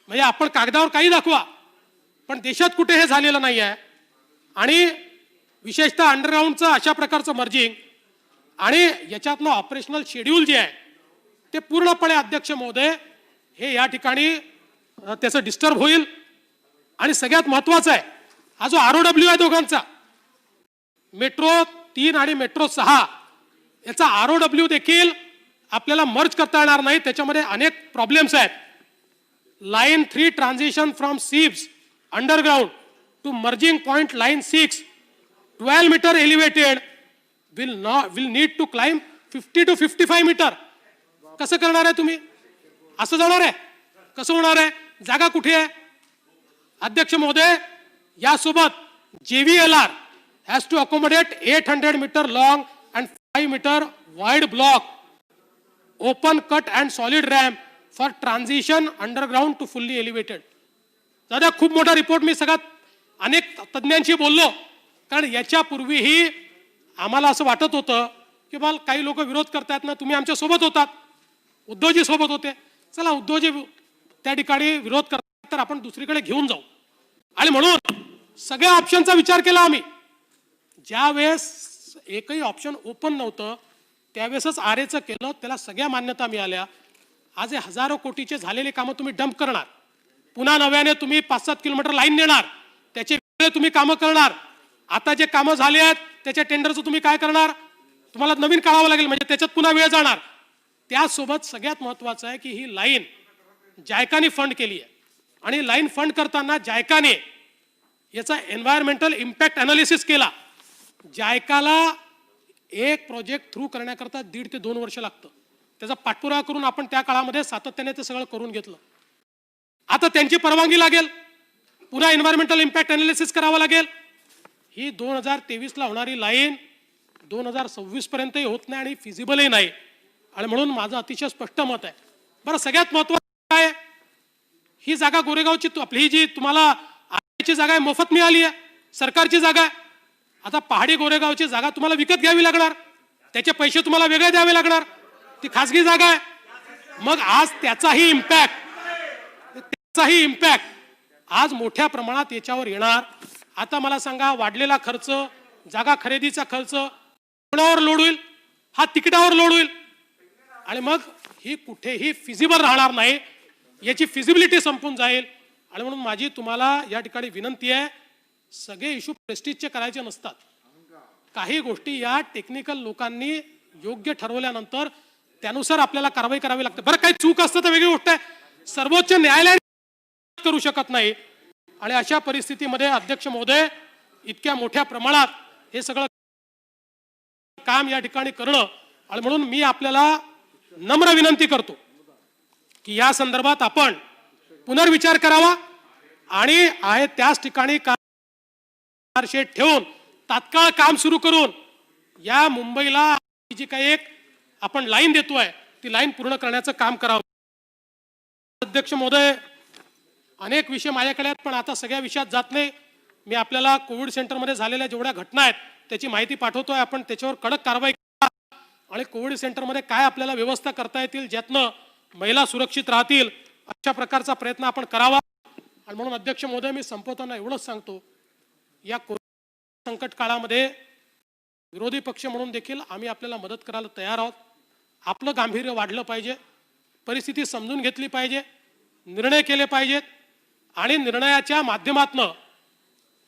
म्हणजे आपण कागदावर काही दाखवा, पण देशात कुठे हे झालेलं नाही आहे. आणि विशेषतः अंडरग्राऊंडचं अशा प्रकारचं मर्जिंग आणि याच्यातलं ऑपरेशनल शेड्यूल जे आहे ते पूर्णपणे अध्यक्ष महोदय हे या ठिकाणी त्याचं डिस्टर्ब होईल. आणि सगळ्यात महत्त्वाचं आहे, हा जो ROW आहे दोघांचा, मेट्रो 3 आणि मेट्रो 6, याचा ROW देखील आपल्याला मर्ज करता येणार नाही. त्याच्यामध्ये अनेक प्रॉब्लेम्स आहेत. Line 3 transition from SEEPZ underground to merging point line 6 12 metre elevated will need to climb 50 to 55 metre. कसं करणार आहे तुम्ही? असं जाणार आहे? कसं होणार आहे? जागा कुठे आहे? अध्यक्ष महोदय, यासोबत JVLR has to accommodate 800 metre long and 5 metre wide block open cut and solid ramp for transition underground to fully elevated. दादा, खूप मोठा रिपोर्ट, मी सगळ्यात अनेक तज्ज्ञांशी बोललो, कारण याच्यापूर्वीही आम्हाला असं वाटत होतं की बाल काही लोक विरोध करतात ना, तुम्ही आमच्या सोबत होतात, उद्धवजी सोबत होते, चला उद्धवजी त्या ठिकाणी विरोध करतात तर आपण दुसरीकडे घेऊन जाऊ. आणि म्हणून सगळ्या ऑप्शनचा विचार केला आम्ही. ज्या वेळेस एकही ऑप्शन ओपन नव्हतं त्यावेळेसच RAचं केलं, त्याला सगळ्या मान्यता मिळाल्या. आज हे हजारो कोटीचे झालेले कामं तुम्ही डंप करणार, पुन्हा नव्याने तुम्ही 5-7 किलोमीटर लाईन नेणार, त्याचे वेगळे तुम्ही कामं करणार. आता जे कामं झाले आहेत त्याच्या टेंडरचं तुम्ही काय करणार? तुम्हाला नवीन काढावं लागेल, म्हणजे त्याच्यात पुन्हा वेळ जाणार. त्यासोबत सगळ्यात महत्त्वाचं आहे की ही लाईन जायकाने फंड केली आहे, आणि लाईन फंड करताना जायकाने याचा एन्व्हायरमेंटल इम्पॅक्ट अनालिसिस केला. जायकाला एक प्रोजेक्ट थ्रू करण्याकरता 1.5 ते 2 वर्ष लागतं. त्याचा पाठपुरावा करून आपण त्या काळामध्ये सातत्याने ते सगळं करून घेतलं. आता त्यांची परवानगी लागेल, पुन्हा एन्व्हायरमेंटल इम्पॅक्ट अनालिसिस करावं लागेल. ही 2023ला होणारी लाईन 2026 पर्यंतही होत नाही आणि फिजिबलही नाही. आणि म्हणून माझं अतिशय स्पष्ट मत आहे. बरं, सगळ्यात महत्त्वाचं आहे, ही जागा गोरेगावची, आपली ही जी तुम्हाला ची जागा आहे मोफत मिळाली आहे, सरकारची जागा आहे. आता पहाडी गोरेगावची जागा तुम्हाला विकत घ्यावी लागणार, त्याचे पैसे तुम्हाला वेगळे द्यावे लागणार, ती खासगी जागा आहे. मग आज त्याचाही इम्पॅक्ट आज मोठ्या प्रमाणात याच्यावर येणार. आता मला सांगा, वाढलेला खर्च, जागा खरेदीचा खर्च कोणावर लोड होईल? हा तिकिटावर लोड होईल. आणि मग ही कुठेही फिजिबल राहणार नाही, याची फिजिबिलिटी संपून जाईल. आणि म्हणून माझी तुम्हाला या ठिकाणी विनंती आहे, सगळे इश्यू प्रेस्टिजचे करायचे नसतात. काही गोष्टी या टेक्निकल लोकांनी योग्य ठरवल्यानंतर त्यानुसार आपल्याला कारवाई करावी लागते. बरं, काही चूक असतं तर वेगळी गोष्ट आहे, सर्वोच्च न्यायालयाने करू शकत नाही. आणि अशा परिस्थितीमध्ये अध्यक्ष महोदय, इतक्या मोठ्या प्रमाणात हे सगळं काम या ठिकाणी करणं, आणि म्हणून मी आपल्याला नम्र विनंती करतो की या संदर्भात आपण पुनर्विचार करावा आणि आहे त्याच ठिकाणी कारशेड ठेवून तात्काळ काम सुरू करून या मुंबईला जी काही एक आपण लाईन देतोय ती लाईन पूर्ण करण्याचं काम करावं. अध्यक्ष महोदय, अनेक विषय माझ्याकडे आहेत, पण आता सगळ्या विषयात जात नाही. मी आपल्याला कोविड सेंटरमध्ये झालेल्या जेवढ्या घटना आहेत त्याची माहिती पाठवतोय. आपण त्याच्यावर कडक कारवाई करा आणि कोविड सेंटरमध्ये काय आपल्याला व्यवस्था करता येतील ज्यातनं महिला सुरक्षित राहतील अशा प्रकारचा प्रयत्न आपण करावा. आणि म्हणून अध्यक्ष महोदय, मी संपवताना एवढंच सांगतो, या कोविड संकट काळामध्ये विरोधी पक्ष म्हणून देखील आम्ही आपल्याला मदत करायला तयार आहोत. आपलं गांभीर्य वाढलं पाहिजे, परिस्थिती समजून घेतली पाहिजे, निर्णय केले पाहिजेत आणि निर्णयाच्या माध्यमातून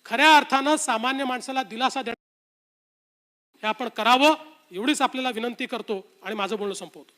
खऱ्या अर्थानं सामान्य माणसाला दिलासा देणं हे आपण करावं, एवढीच आपल्याला विनंती करतो आणि माझं बोलणं संपवतो.